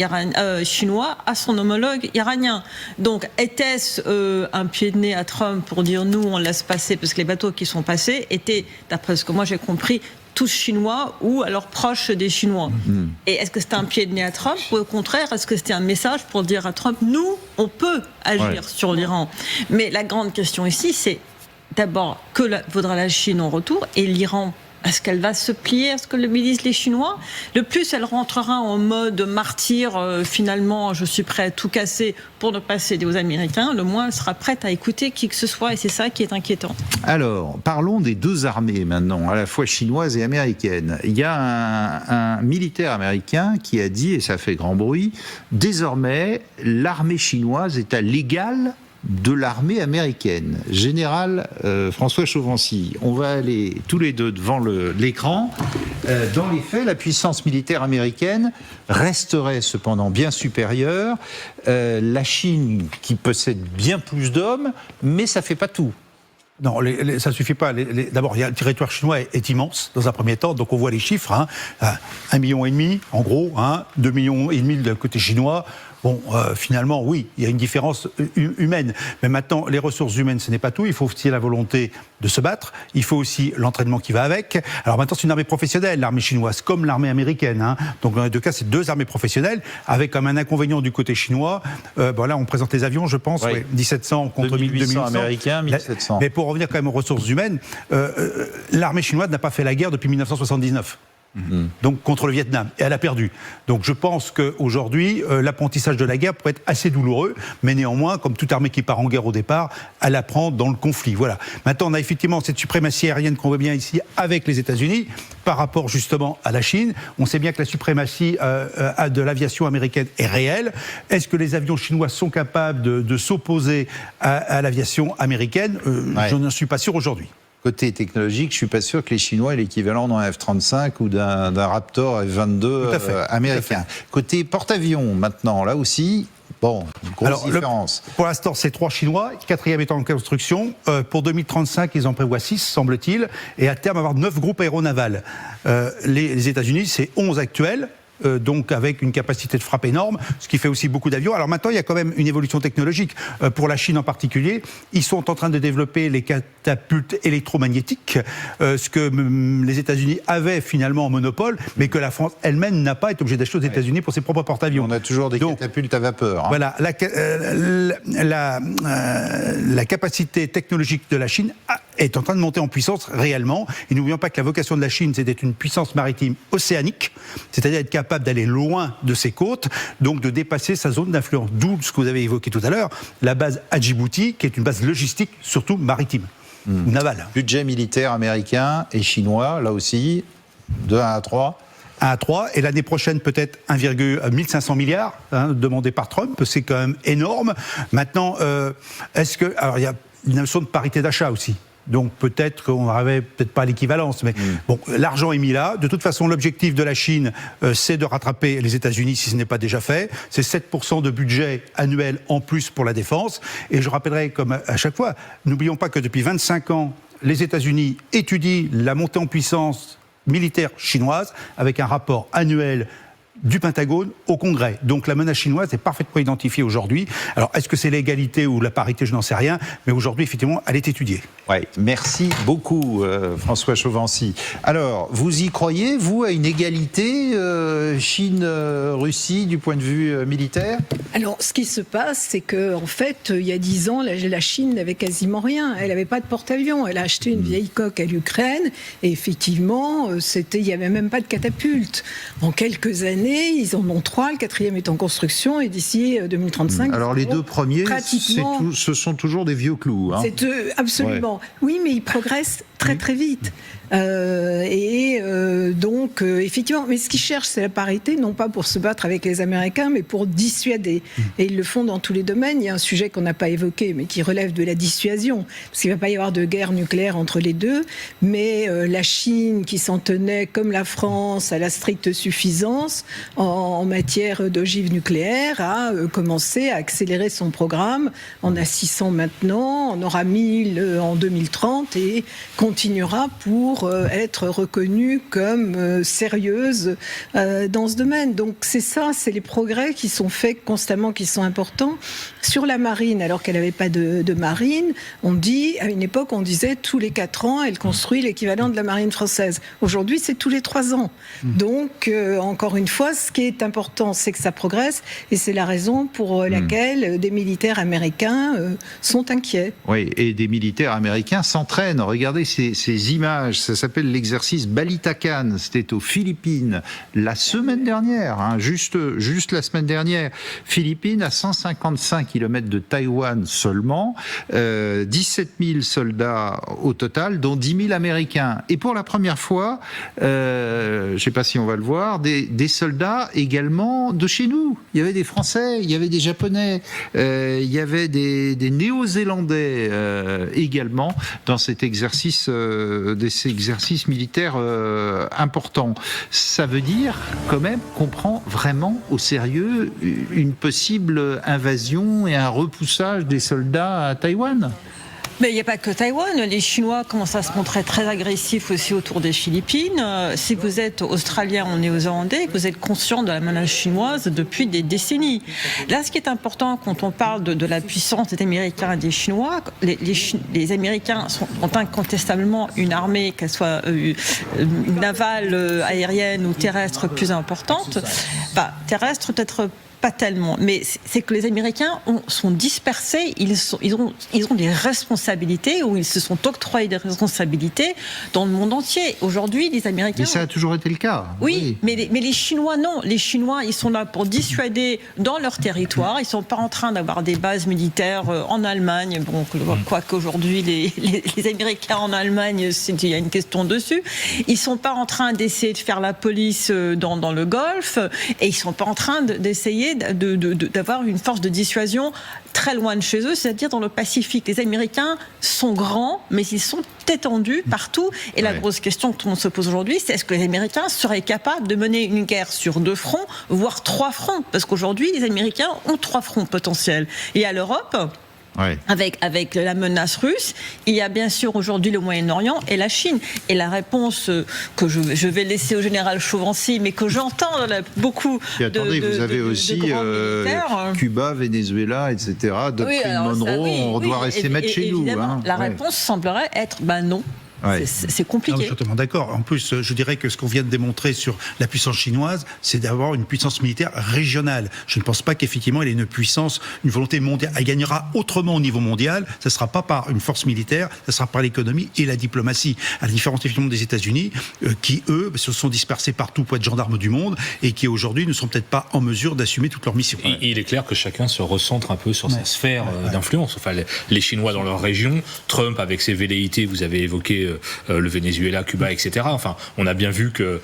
chinois à son homologue iranien. Donc était-ce un pied de nez à Trump pour dire nous on laisse passer, parce que les bateaux qui sont passés étaient, d'après ce que moi j'ai compris, tous chinois ou alors proches des Chinois. Et est-ce que c'était un pied de nez à Trump ou au contraire, est-ce que c'était un message pour dire à Trump, nous, on peut agir sur l'Iran? Mais la grande question ici, c'est d'abord que vaudra la Chine en retour et l'Iran. Est-ce qu'elle va se plier à ce que le disent les Chinois? Le plus elle rentrera en mode martyr, finalement, je suis prêt à tout casser pour ne pas céder aux Américains, le moins elle sera prête à écouter qui que ce soit, et c'est ça qui est inquiétant. Alors, parlons des deux armées maintenant, à la fois chinoise et américaine. Il y a un militaire américain qui a dit, et ça fait grand bruit, désormais, l'armée chinoise est à l'égal de l'armée américaine. Général François Chauvency, on va aller tous les deux devant l'écran. Dans les faits, la puissance militaire américaine resterait cependant bien supérieure. La Chine, qui possède bien plus d'hommes, mais ça ne fait pas tout. Non, ça ne suffit pas. D'abord, le territoire chinois est immense, dans un premier temps. Donc, on voit les chiffres. 1,5 million, en gros. 2,5 millions de côté chinois. Bon, finalement, oui, il y a une différence humaine. Mais maintenant, les ressources humaines, ce n'est pas tout. Il faut aussi la volonté de se battre. Il faut aussi l'entraînement qui va avec. Alors maintenant, c'est une armée professionnelle, l'armée chinoise, comme l'armée américaine. Donc, dans les deux cas, c'est deux armées professionnelles, avec comme un inconvénient du côté chinois. Là, on présente les avions, je pense. 1700 contre 2800 américains, 1700. Mais pour revenir quand même aux ressources humaines, l'armée chinoise n'a pas fait la guerre depuis 1979. Donc contre le Vietnam, et elle a perdu. Donc je pense qu'aujourd'hui, l'apprentissage de la guerre pourrait être assez douloureux, mais néanmoins, comme toute armée qui part en guerre au départ, elle apprend dans le conflit. Voilà. Maintenant, on a effectivement cette suprématie aérienne qu'on voit bien ici avec les États-Unis par rapport justement à la Chine. On sait bien que la suprématie de l'aviation américaine est réelle. Est-ce que les avions chinois sont capables de s'opposer à l'aviation américaine? Je n'en suis pas sûr aujourd'hui. Côté technologique, je ne suis pas sûr que les Chinois aient l'équivalent d'un F-35 ou d'un Raptor F-22 américain. Côté porte-avions, maintenant, là aussi, grosse différence. Pour l'instant, c'est 3 Chinois, 4e est en construction. Pour 2035, ils en prévoient 6, semble-t-il, et à terme, avoir 9 groupes aéronavals. Les États-Unis, c'est 11 actuels. Donc avec une capacité de frappe énorme, ce qui fait aussi beaucoup d'avions. Alors maintenant, il y a quand même une évolution technologique. Pour la Chine en particulier, ils sont en train de développer les catapultes électromagnétiques, ce que les États-Unis avaient finalement en monopole, mais que la France elle-même n'a pas été obligée d'acheter aux États-Unis pour ses propres porte-avions. On a toujours des catapultes à vapeur. Voilà, la capacité technologique de la Chine est en train de monter en puissance réellement. Et n'oublions pas que la vocation de la Chine, c'est d'être une puissance maritime océanique, c'est-à-dire être capable d'aller loin de ses côtes, donc de dépasser sa zone d'influence. D'où ce que vous avez évoqué tout à l'heure, la base à Djibouti, qui est une base logistique, surtout maritime, ou navale. Budget militaire américain et chinois, là aussi, de 1 à 3. 1 à 3, et l'année prochaine peut-être 1,1500 milliards demandé par Trump, c'est quand même énorme. Maintenant, alors il y a une notion de parité d'achat aussi. Donc peut-être qu'on n'avait peut-être pas l'équivalence, mais l'argent est mis là. De toute façon, l'objectif de la Chine, c'est de rattraper les États-Unis si ce n'est pas déjà fait. C'est 7% de budget annuel en plus pour la défense. Et je rappellerai, comme à chaque fois, n'oublions pas que depuis 25 ans, les États-Unis étudient la montée en puissance militaire chinoise avec un rapport annuel du Pentagone au Congrès. Donc la menace chinoise est parfaitement identifiée aujourd'hui. Alors est-ce que c'est l'égalité ou la parité, je n'en sais rien, mais aujourd'hui effectivement elle est étudiée. Ouais, merci beaucoup François Chauvency. Alors vous y croyez, vous, à une égalité Chine-Russie du point de vue militaire ? Alors ce qui se passe, c'est que en fait il y a 10 ans la Chine n'avait quasiment rien. Elle n'avait pas de porte-avions. Elle a acheté une vieille coque à l'Ukraine et effectivement il n'y avait même pas de catapulte. En quelques années, ils en ont 3, le 4e est en construction et d'ici 2035... Alors les 2 premiers, pratiquement... ce sont toujours des vieux clous. Hein. Absolument. Ouais. Oui, mais ils progressent très très vite. Donc, effectivement, mais ce qu'ils cherchent, c'est la parité, non pas pour se battre avec les Américains, mais pour dissuader. Et ils le font dans tous les domaines. Il y a un sujet qu'on n'a pas évoqué, mais qui relève de la dissuasion, parce qu'il ne va pas y avoir de guerre nucléaire entre les deux, mais la Chine, qui s'en tenait, comme la France, à la stricte suffisance en matière d'ogive nucléaire, a commencé à accélérer son programme. On a 600 maintenant, on aura 1000 en 2030 et continuera pour être reconnue comme sérieuse dans ce domaine. Donc c'est les progrès qui sont faits constamment, qui sont importants. Sur la marine, alors qu'elle n'avait pas de marine, à une époque, on disait tous les 4 ans, elle construit l'équivalent de la marine française. Aujourd'hui, c'est tous les 3 ans. Donc, encore une fois, ce qui est important, c'est que ça progresse, et c'est la raison pour laquelle des militaires américains sont inquiets. Oui, et des militaires américains s'entraînent. Regardez ces images, ça s'appelle l'exercice Balitakan, c'était aux Philippines la semaine dernière, juste la semaine dernière. Philippines à 155 km de Taïwan seulement, 17 000 soldats au total, dont 10 000 Américains. Et pour la première fois, je ne sais pas si on va le voir, des soldats également de chez nous. Il y avait des Français, il y avait des Japonais, il y avait des Néo-Zélandais également dans cet exercice, des exercices militaires importants. Ça veut dire quand même qu'on prend vraiment au sérieux une possible invasion et un repoussage des soldats à Taïwan. Mais il n'y a pas que Taïwan. Les Chinois commencent à se montrer très agressifs aussi autour des Philippines. Si vous êtes Australien ou Néo-Zélandais, vous êtes conscient de la menace chinoise depuis des décennies. Là, ce qui est important quand on parle de la puissance des Américains et des Chinois, les Américains ont incontestablement une armée, qu'elle soit navale, aérienne ou terrestre, plus importante. Terrestre peut-être pas tellement, mais c'est que les Américains sont dispersés, ils ont des responsabilités, ou ils se sont octroyés des responsabilités dans le monde entier. Aujourd'hui, les Américains... Mais ça a toujours été le cas. Oui. Mais les Chinois, non. Les Chinois, ils sont là pour dissuader dans leur territoire. Ils ne sont pas en train d'avoir des bases militaires en Allemagne. Bon, quoique aujourd'hui, les Américains en Allemagne, il y a une question dessus. Ils ne sont pas en train d'essayer de faire la police dans le Golfe, et ils ne sont pas en train d'essayer d'avoir une force de dissuasion très loin de chez eux, c'est-à-dire dans le Pacifique. Les Américains sont grands, mais ils sont étendus partout. Et la grosse question que tout le monde se pose aujourd'hui, c'est est-ce que les Américains seraient capables de mener une guerre sur 2 fronts, voire 3 fronts ? Parce qu'aujourd'hui, les Américains ont 3 fronts potentiels. Et à l'Europe... Ouais. Avec la menace russe, il y a bien sûr aujourd'hui le Moyen-Orient et la Chine. Et la réponse que je vais laisser au général Chauvency, mais que j'entends beaucoup attendez, vous avez aussi Cuba, Venezuela, etc. Doctrine Monroe, on doit rester mettre chez nous. La réponse semblerait être non. Ouais. C'est compliqué. Non, je suis totalement d'accord. En plus, je dirais que ce qu'on vient de démontrer sur la puissance chinoise, c'est d'avoir une puissance militaire régionale. Je ne pense pas qu'effectivement elle ait une puissance, une volonté mondiale. Elle gagnera autrement au niveau mondial. Ça ne sera pas par une force militaire, ça sera par l'économie et la diplomatie. À la différence effectivement des États-Unis, qui eux se sont dispersés partout pour être gendarmes du monde et qui aujourd'hui ne sont peut-être pas en mesure d'assumer toutes leurs missions. Il est clair que chacun se recentre un peu sur sa sphère d'influence. Enfin, les Chinois dans leur région, Trump avec ses velléités, vous avez évoqué le Venezuela, Cuba, etc. Enfin, on a bien vu que,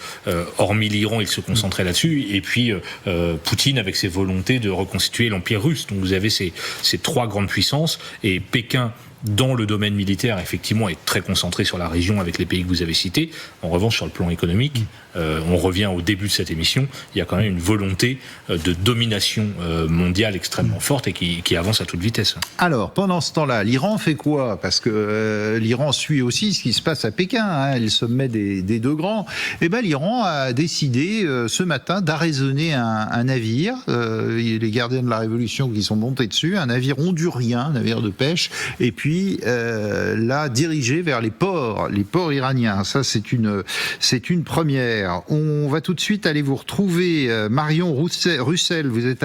hormis l'Iran, il se concentrait là-dessus. Et puis, Poutine avec ses volontés de reconstituer l'Empire russe. Donc, vous avez ces 3 grandes puissances. Et Pékin dans le domaine militaire, effectivement, est très concentré sur la région avec les pays que vous avez cités. En revanche, sur le plan économique, on revient au début de cette émission, il y a quand même une volonté de domination mondiale extrêmement forte et qui avance à toute vitesse. Alors, pendant ce temps-là, l'Iran fait quoi? Parce que l'Iran suit aussi ce qui se passe à Pékin, le sommet des deux grands. Eh ben, l'Iran a décidé ce matin d'arraisonner un navire. Les gardiens de la Révolution qui sont montés dessus, un navire hondurien, un navire de pêche, et puis l'a dirigé vers les ports iraniens. Ça, c'est une première. On va tout de suite aller vous retrouver, Marion Russell. Vous êtes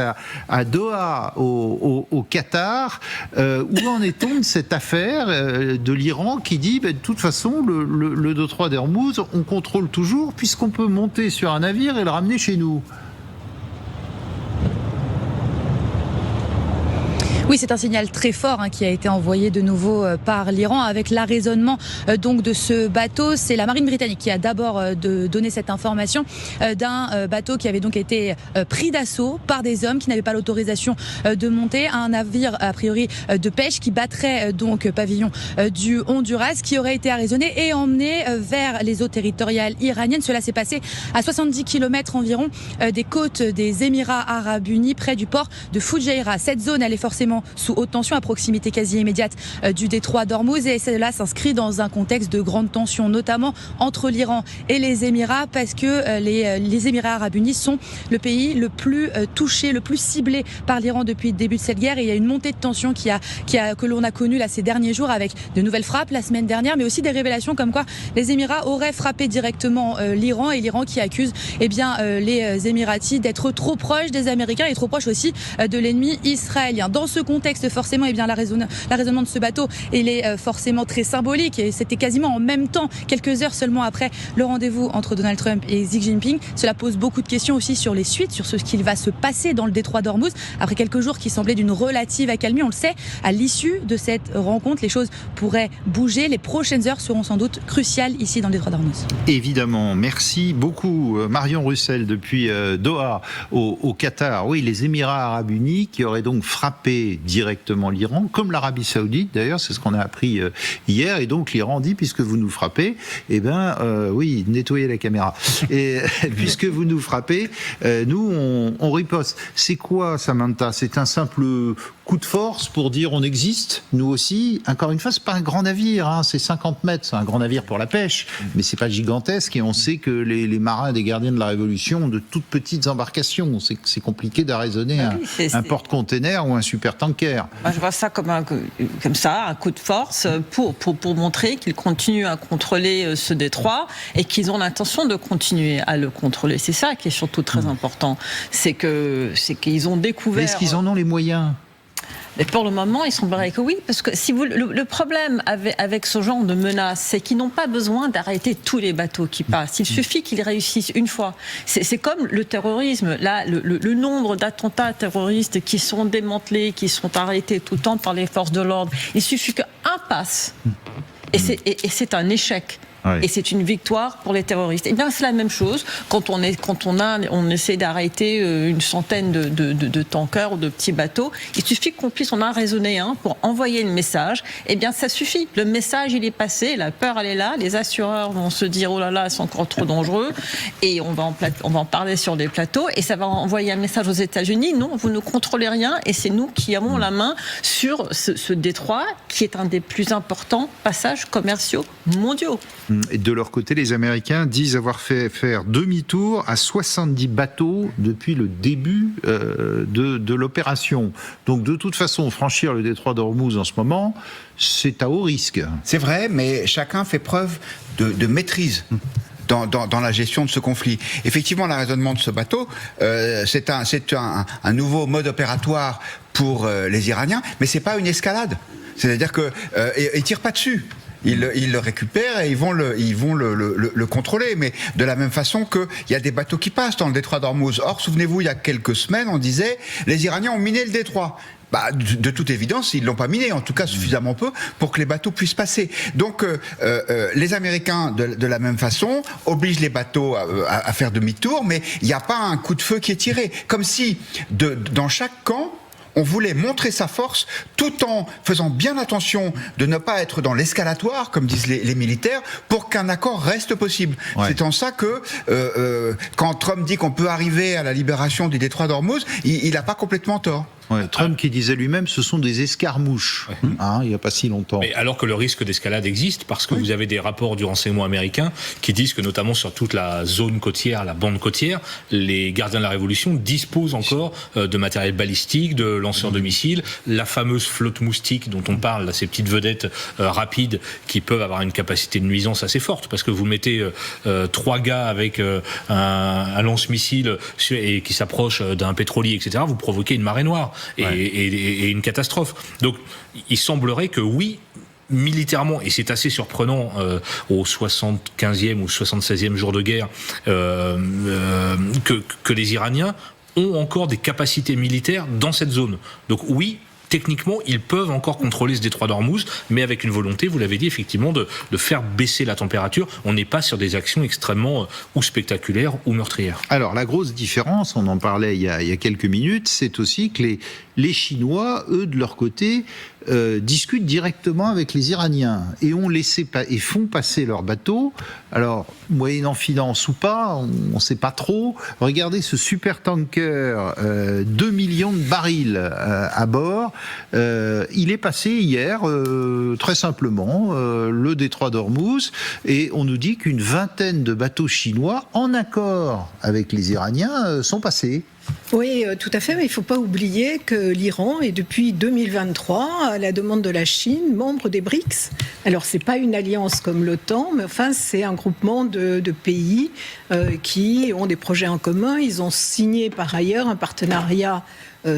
à Doha, au Qatar. Où en est-on de cette affaire de l'Iran qui dit, de toute façon, le détroit d'Ormuz, on contrôle toujours puisqu'on peut monter sur un navire et le ramener chez nous? Oui, c'est un signal très fort qui a été envoyé de nouveau par l'Iran avec l'arraisonnement donc de ce bateau. C'est la marine britannique qui a d'abord donné cette information d'un bateau qui avait donc été pris d'assaut par des hommes qui n'avaient pas l'autorisation de monter, un navire a priori de pêche qui battrait donc pavillon du Honduras, qui aurait été arraisonné et emmené vers les eaux territoriales iraniennes. Cela s'est passé à 70 km environ des côtes des Émirats Arabes Unis, près du port de Fujairah. Cette zone, elle est forcément sous haute tension, à proximité quasi immédiate du détroit d'Ormuz, et cela s'inscrit dans un contexte de grande tension, notamment entre l'Iran et les Émirats, parce que les Émirats Arabes Unis sont le pays le plus touché, le plus ciblé par l'Iran depuis le début de cette guerre. Et il y a une montée de tension que l'on a connue là ces derniers jours, avec de nouvelles frappes la semaine dernière, mais aussi des révélations comme quoi les Émirats auraient frappé directement l'Iran, et l'Iran qui accuse les Émiratis d'être trop proches des Américains et trop proches aussi de l'ennemi israélien. Dans ce contexte, forcément, l'arraisonnement de ce bateau, il est forcément très symbolique, et c'était quasiment en même temps, quelques heures seulement après le rendez-vous entre Donald Trump et Xi Jinping. Cela pose beaucoup de questions aussi sur les suites, sur ce qu'il va se passer dans le détroit d'Ormuz après quelques jours qui semblaient d'une relative accalmie. On le sait, à l'issue de cette rencontre, les choses pourraient bouger. Les prochaines heures seront sans doute cruciales ici dans le détroit d'Ormuz. Évidemment, merci beaucoup Marion Russell depuis Doha au Qatar. Oui, les Émirats Arabes Unis qui auraient donc frappé directement l'Iran, comme l'Arabie Saoudite d'ailleurs, c'est ce qu'on a appris hier, et donc l'Iran dit, puisque vous nous frappez, oui, nettoyez la caméra, et puisque vous nous frappez, nous on riposte. C'est quoi, Samantha? C'est un simple coup de force pour dire on existe, nous aussi? Encore une fois, c'est pas un grand navire, c'est 50 mètres, c'est un grand navire pour la pêche, mais c'est pas gigantesque, et on sait que les marins des gardiens de la Révolution ont de toutes petites embarcations. C'est compliqué d'arraisonner un porte-container ou un supertanker. Moi, je vois ça comme un coup de force pour montrer qu'ils continuent à contrôler ce détroit et qu'ils ont l'intention de continuer à le contrôler. C'est ça qui est surtout très important. C'est qu'ils ont découvert... Mais est-ce qu'ils en ont les moyens ? Mais pour le moment, il semblerait que oui, parce que le problème avec ce genre de menace, c'est qu'ils n'ont pas besoin d'arrêter tous les bateaux qui passent. Il suffit qu'ils réussissent une fois. C'est comme le terrorisme. Là, le nombre d'attentats terroristes qui sont démantelés, qui sont arrêtés tout le temps par les forces de l'ordre, il suffit qu'un passe. Et c'est un échec. Oui. Et c'est une victoire pour les terroristes. Et bien c'est la même chose quand on essaie d'arrêter une centaine de tankers ou de petits bateaux. Il suffit qu'on puisse en arraisonner un pour envoyer le message. Et bien ça suffit. Le message il est passé, la peur elle est là. Les assureurs vont se dire oh là là c'est encore trop dangereux. Et on va en parler sur des plateaux et ça va envoyer un message aux États-Unis. Non, vous ne contrôlez rien et c'est nous qui avons la main sur ce détroit qui est un des plus importants passages commerciaux mondiaux. Et de leur côté, les Américains disent avoir fait faire demi-tour à 70 bateaux depuis le début de l'opération. Donc de toute façon, franchir le détroit d'Ormuz en ce moment, c'est à haut risque. C'est vrai, mais chacun fait preuve de maîtrise. Dans la gestion de ce conflit. Effectivement, l'arraisonnement de ce bateau, c'est un nouveau mode opératoire pour les Iraniens, mais c'est pas une escalade. C'est-à-dire que ils tirent pas dessus. Ils le récupèrent et ils vont le contrôler. Mais de la même façon qu'il y a des bateaux qui passent dans le détroit d'Ormuz. Or, souvenez-vous, il y a quelques semaines, on disait les Iraniens ont miné le détroit. De toute évidence, ils l'ont pas miné, en tout cas suffisamment peu pour que les bateaux puissent passer. Donc, les Américains, de la même façon, obligent les bateaux à faire demi-tour, mais il n'y a pas un coup de feu qui est tiré. Comme si, dans chaque camp, on voulait montrer sa force tout en faisant bien attention de ne pas être dans l'escalatoire, comme disent les militaires, pour qu'un accord reste possible. Ouais. C'est en ça que quand Trump dit qu'on peut arriver à la libération du détroit d'Ormuz, il n'a pas complètement tort. Ouais, Trump qui disait lui-même, ce sont des escarmouches, il n'y a pas si longtemps. Mais alors que le risque d'escalade existe, parce que vous avez des rapports du renseignement américain qui disent que notamment sur toute la zone côtière, la bande côtière, les gardiens de la Révolution disposent encore de matériel balistique, de lanceurs de missiles, la fameuse flotte moustique dont on parle, là, ces petites vedettes rapides qui peuvent avoir une capacité de nuisance assez forte, parce que vous mettez 3 gars avec un lance-missile et qui s'approche d'un pétrolier, etc., vous provoquez une marée noire. Et une catastrophe. Donc, il semblerait que oui, militairement, et c'est assez surprenant au 75e ou 76e jour de guerre, que les Iraniens ont encore des capacités militaires dans cette zone. Donc oui, techniquement, ils peuvent encore contrôler ce détroit d'Ormuz, mais avec une volonté, vous l'avez dit, effectivement, de faire baisser la température. On n'est pas sur des actions extrêmement ou spectaculaires ou meurtrières. Alors, la grosse différence, on en parlait il y a quelques minutes, c'est aussi que les Chinois, eux, de leur côté, discutent directement avec les Iraniens et font passer leurs bateaux. Alors, moyennant finance ou pas, on ne sait pas trop. Regardez ce supertanker, 2 millions de barils à bord. Il est passé hier, très simplement, le détroit d'Ormuz, et on nous dit qu'une vingtaine de bateaux chinois, en accord avec les Iraniens, sont passés. Oui, tout à fait, mais il ne faut pas oublier que l'Iran est depuis 2023, à la demande de la Chine, membre des BRICS. Alors, ce n'est pas une alliance comme l'OTAN, mais enfin, c'est un groupement de pays qui ont des projets en commun. Ils ont signé par ailleurs un partenariat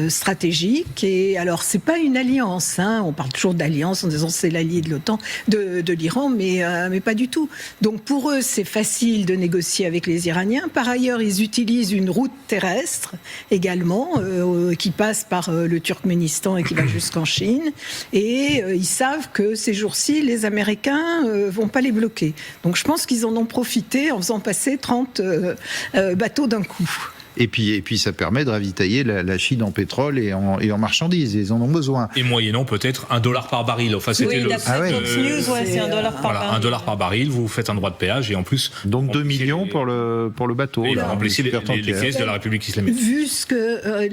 stratégique. Et alors, c'est pas une alliance. On parle toujours d'alliance en disant c'est l'allié de l'OTAN, de l'Iran, mais pas du tout. Donc, pour eux, c'est facile de négocier avec les Iraniens. Par ailleurs, ils utilisent une route terrestre également, qui passe par le Turkménistan et qui va jusqu'en Chine. Et ils savent que ces jours-ci, les Américains vont pas les bloquer. Donc, je pense qu'ils en ont profité en faisant passer 30 bateaux d'un coup. Et puis ça permet de ravitailler la Chine en pétrole et en marchandises. Ils en ont besoin. Et moyennant peut-être $1 par baril. Enfin, c'était c'est $1 par baril. $1 par baril, vous fai't un droit de péage et en plus... Donc 2 millions pour le bateau. Et vous remplissez les caisses de la République islamique. Vu ce que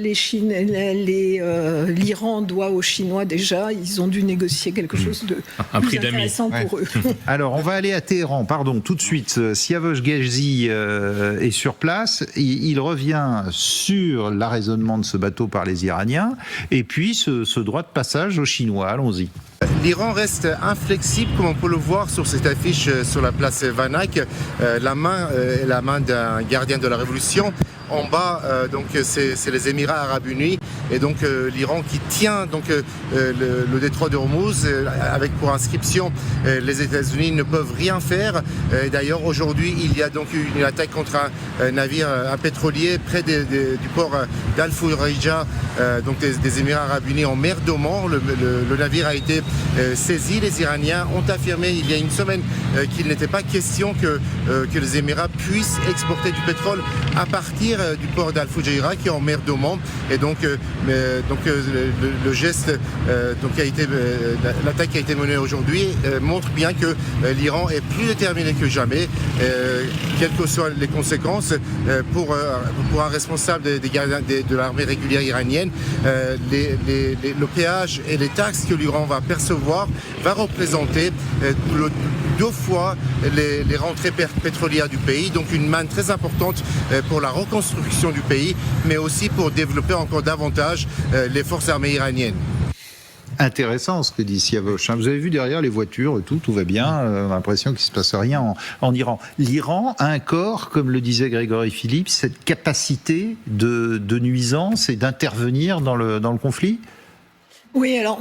l'Iran doit aux Chinois déjà, ils ont dû négocier quelque chose de plus intéressant pour eux. Alors, on va aller à Téhéran, tout de suite. Siavosh Ghazi est sur place. Il revient sur l'arraisonnement de ce bateau par les Iraniens et puis ce droit de passage aux Chinois. Allons-y. L'Iran reste inflexible, comme on peut le voir sur cette affiche sur la place Vanak. La main est la main d'un gardien de la Révolution. En bas, donc c'est les Émirats Arabes Unis et donc l'Iran qui tient donc le détroit d'Ormuz avec pour inscription les États-Unis ne peuvent rien faire. D'ailleurs aujourd'hui il y a donc une attaque contre un navire, un pétrolier près du port d'Al-Furayja, donc des Émirats Arabes Unis en mer d'Oman. Le navire a été saisi. Les Iraniens ont affirmé il y a une semaine qu'il n'était pas question que les Émirats puissent exporter du pétrole à partir du port d'Al-Fujayra qui est en mer d'Oman et donc le geste l'attaque qui a été menée aujourd'hui montre bien que l'Iran est plus déterminé que jamais, quelles que soient les conséquences pour un responsable des gardiens de l'armée régulière iranienne. Le péage et les taxes que l'Iran va percevoir va représenter 2 fois les rentrées pétrolières du pays, donc une manne très importante pour la reconstruction du pays, mais aussi pour développer encore davantage les forces armées iraniennes. Intéressant ce que dit Siavosh. Vous avez vu derrière les voitures, tout va bien. On a l'impression qu'il ne se passe rien en Iran. L'Iran a encore, comme le disait Grégory Philippe, cette capacité de nuisance et d'intervenir dans le conflit ? Oui, alors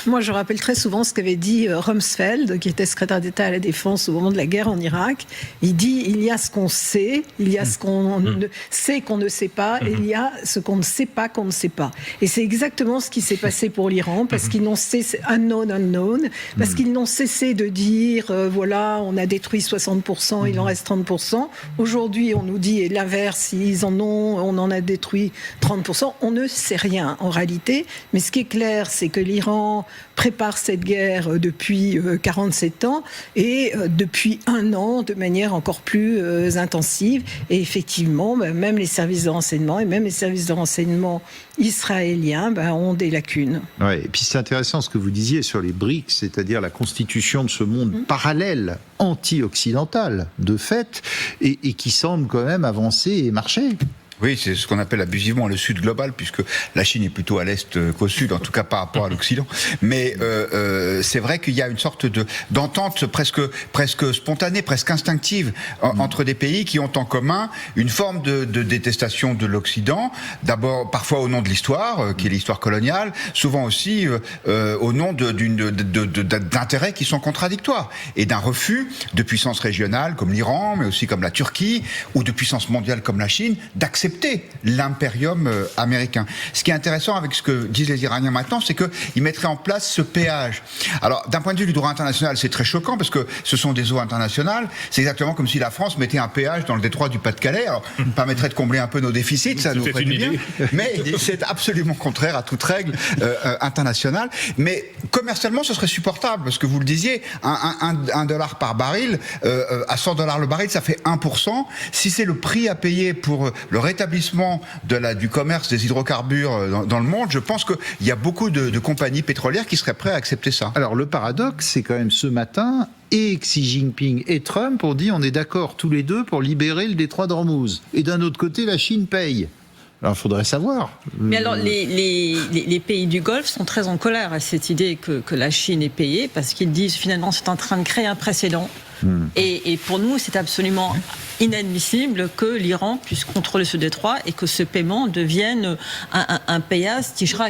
moi je rappelle très souvent ce qu'avait dit Rumsfeld, qui était secrétaire d'État à la Défense au moment de la guerre en Irak. Il dit il y a ce qu'on sait, il y a ce qu'on sait qu'on ne sait pas, et il y a ce qu'on ne sait pas qu'on ne sait pas. Et c'est exactement ce qui s'est passé pour l'Iran, parce qu'ils n'ont cessé, unknown, parce qu'ils n'ont cessé de dire voilà, on a détruit 60%, il en reste 30%. Aujourd'hui, on nous dit l'inverse, on en a détruit 30%. On ne sait rien en réalité, mais ce qui est clair, c'est que l'Iran prépare cette guerre depuis 47 ans et depuis 1 an de manière encore plus intensive. Et effectivement, même les services de renseignement et même les services de renseignement israéliens ont des lacunes. Ouais, et puis c'est intéressant ce que vous disiez sur les BRICS, c'est-à-dire la constitution de ce monde parallèle, anti-occidental, de fait, et qui semble quand même avancer et marcher. Oui, c'est ce qu'on appelle abusivement le Sud global, puisque la Chine est plutôt à l'Est qu'au Sud, en tout cas par rapport à l'Occident. Mais c'est vrai qu'il y a une sorte d'entente presque spontanée, presque instinctive entre des pays qui ont en commun une forme de détestation de l'Occident, d'abord parfois au nom de l'histoire, qui est l'histoire coloniale, souvent aussi au nom d'intérêts qui sont contradictoires, et d'un refus de puissances régionales comme l'Iran, mais aussi comme la Turquie, ou de puissances mondiales comme la Chine, d'accepter l'impérium américain. Ce qui est intéressant avec ce que disent les Iraniens maintenant, c'est qu'ils mettraient en place ce péage. Alors, d'un point de vue du droit international, c'est très choquant parce que ce sont des eaux internationales. C'est exactement comme si la France mettait un péage dans le détroit du Pas-de-Calais. Alors, ça permettrait de combler un peu nos déficits, ça nous ferait du bien. Mais c'est absolument contraire à toute règle internationale. Mais commercialement, ce serait supportable parce que vous le disiez, $1 par baril, à $100 le baril, ça fait 1%. Si c'est le prix à payer pour le rétablissement du commerce des hydrocarbures dans le monde, je pense qu'il y a beaucoup de compagnies pétrolières qui seraient prêtes à accepter ça. Alors le paradoxe, c'est quand même ce matin, et Xi Jinping et Trump ont dit on est d'accord tous les deux pour libérer le détroit d'Ormuz. Et d'un autre côté, la Chine paye. Alors, il faudrait savoir. Mais alors, les pays du Golfe sont très en colère à cette idée que la Chine est payée, parce qu'ils disent finalement c'est en train de créer un précédent. Et pour nous, c'est absolument inadmissible que l'Iran puisse contrôler ce détroit et que ce paiement devienne un payage qui sera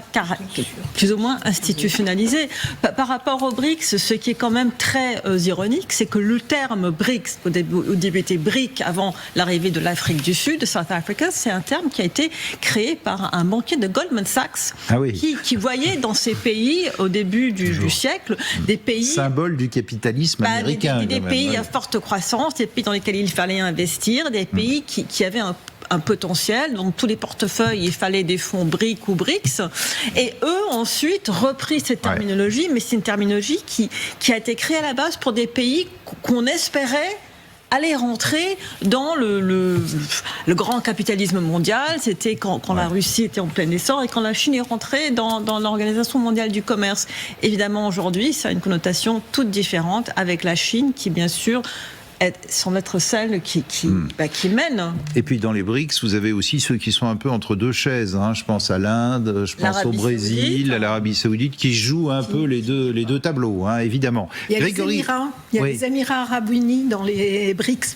plus ou moins institutionnalisé. Par rapport aux BRICS, ce qui est quand même très ironique, c'est que le terme BRICS, au début était BRIC avant l'arrivée de l'Afrique du Sud, de South Africa, c'est un terme qui a été créé par un banquier de Goldman Sachs qui voyait dans ces pays, au début du siècle, des pays... Symbole du capitalisme américain. Des pays à forte croissance, des pays dans lesquels il fallait investir, des pays qui avaient un potentiel, donc tous les portefeuilles, il fallait des fonds BRIC ou BRICS, et eux ensuite repris cette terminologie, mais c'est une terminologie qui a été créée à la base pour des pays qu'on espérait aller rentrer dans le grand capitalisme mondial. C'était quand la Russie était en plein essor et quand la Chine est rentrée dans l'Organisation mondiale du commerce. Évidemment, aujourd'hui, ça a une connotation toute différente avec la Chine qui, bien sûr, semble être celle qui mène. Et puis dans les BRICS, vous avez aussi ceux qui sont un peu entre deux chaises. Je pense à l'Inde, je pense au Brésil, à l'Arabie Saoudite, qui jouent un peu les deux tableaux, évidemment. Il y a les Émirats, les Émirats Arabes Unis dans les BRICS+,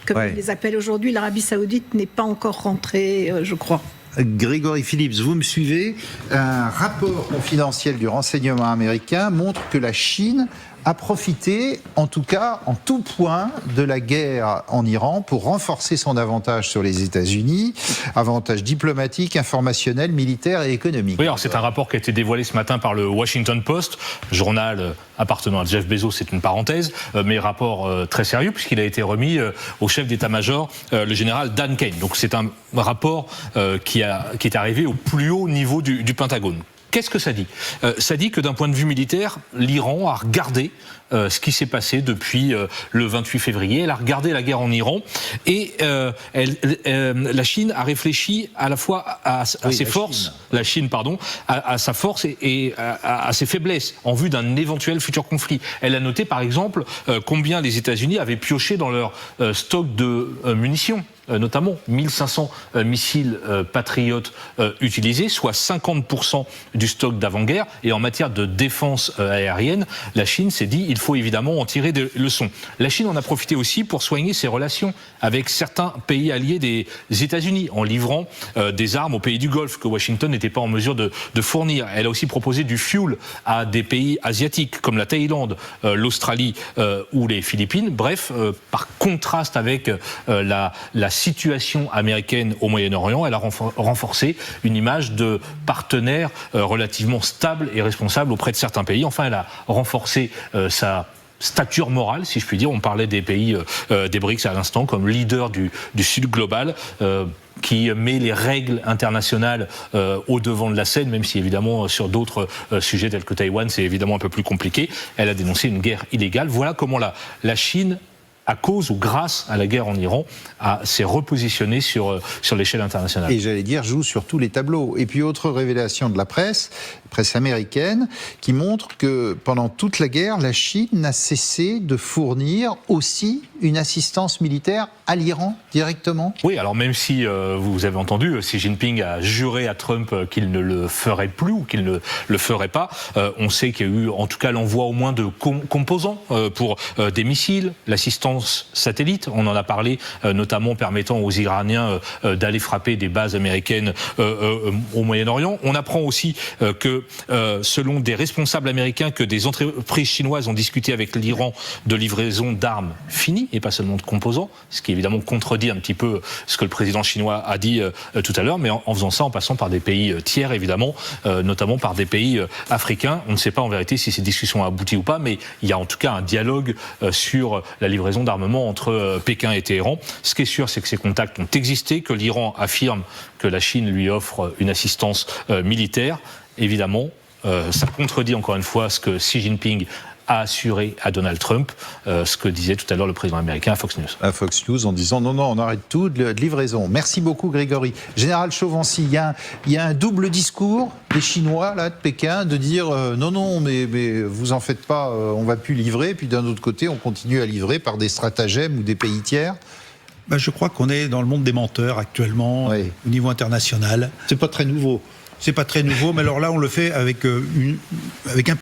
comme ils les appellent aujourd'hui. L'Arabie Saoudite n'est pas encore rentrée, je crois. Grégory Phillips, vous me suivez. Un rapport confidentiel du renseignement américain montre que la Chine a profité, en tout cas, en tout point, de la guerre en Iran pour renforcer son avantage sur les États-Unis, avantage diplomatique, informationnel, militaire et économique. Oui, alors c'est un rapport qui a été dévoilé ce matin par le Washington Post, journal appartenant à Jeff Bezos, c'est une parenthèse, mais rapport très sérieux puisqu'il a été remis au chef d'état-major, le général Dan Kane. Donc c'est un rapport qui est arrivé au plus haut niveau du Pentagone. Qu'est-ce que ça dit ? Ça dit que d'un point de vue militaire, l'Iran a regardé ce qui s'est passé depuis le 28 février. Elle a regardé la guerre en Iran et la Chine a réfléchi à la fois à ses forces, la Chine, à sa force et à ses faiblesses en vue d'un éventuel futur conflit. Elle a noté par exemple combien les États-Unis avaient pioché dans leur stock de munitions. notamment 1500 missiles patriotes utilisés, soit 50% du stock d'avant-guerre. Et en matière de défense aérienne, la Chine s'est dit il faut évidemment en tirer des leçons. La Chine en a profité aussi pour soigner ses relations avec certains pays alliés des États-Unis en livrant des armes aux pays du Golfe que Washington n'était pas en mesure de fournir. Elle a aussi proposé du fuel à des pays asiatiques comme la Thaïlande, l'Australie ou les Philippines. Bref, par contraste avec la situation américaine au Moyen-Orient, elle a renforcé une image de partenaire relativement stable et responsable auprès de certains pays. Enfin, elle a renforcé sa stature morale, si je puis dire. On parlait des pays des BRICS à l'instant comme leader du Sud global, qui met les règles internationales au devant de la scène, même si évidemment sur d'autres sujets tels que Taïwan, c'est évidemment un peu plus compliqué. Elle a dénoncé une guerre illégale. Voilà comment la Chine, à cause ou grâce à la guerre en Iran, s'est repositionné sur l'échelle internationale. Et j'allais dire, joue sur tous les tableaux. Et puis autre révélation de la presse américaine, qui montre que pendant toute la guerre, la Chine n'a cessé de fournir aussi une assistance militaire à l'Iran directement. Oui, alors même si vous avez entendu, Xi Jinping a juré à Trump qu'il ne le ferait plus ou qu'il ne le ferait pas, on sait qu'il y a eu en tout cas l'envoi au moins de composants pour des missiles, l'assistance satellite, on en a parlé, notamment permettant aux Iraniens d'aller frapper des bases américaines au Moyen-Orient. On apprend aussi que selon des responsables américains, que des entreprises chinoises ont discuté avec l'Iran de livraison d'armes finies et pas seulement de composants, ce qui évidemment contredit un petit peu ce que le président chinois a dit tout à l'heure, mais en faisant ça en passant par des pays tiers évidemment, notamment par des pays africains. On ne sait pas en vérité si ces discussions ont abouti ou pas, mais il y a en tout cas un dialogue sur la livraison d'armement entre Pékin et Téhéran. Ce qui est sûr, c'est que ces contacts ont existé, que l'Iran affirme que la Chine lui offre une assistance militaire. Évidemment, ça contredit encore une fois ce que Xi Jinping a assuré à Donald Trump, ce que disait tout à l'heure le président américain à Fox News. À Fox News en disant non, on arrête tout de livraison. Merci beaucoup Grégory. Général Chauvency, il y a un double discours des Chinois là, de Pékin, de dire non, mais vous en faites pas, on va plus livrer, puis d'un autre côté on continue à livrer par des stratagèmes ou des pays tiers. Je crois qu'on est dans le monde des menteurs actuellement, au niveau international. C'est pas très nouveau. C'est pas très nouveau, mais alors là on le fait avec un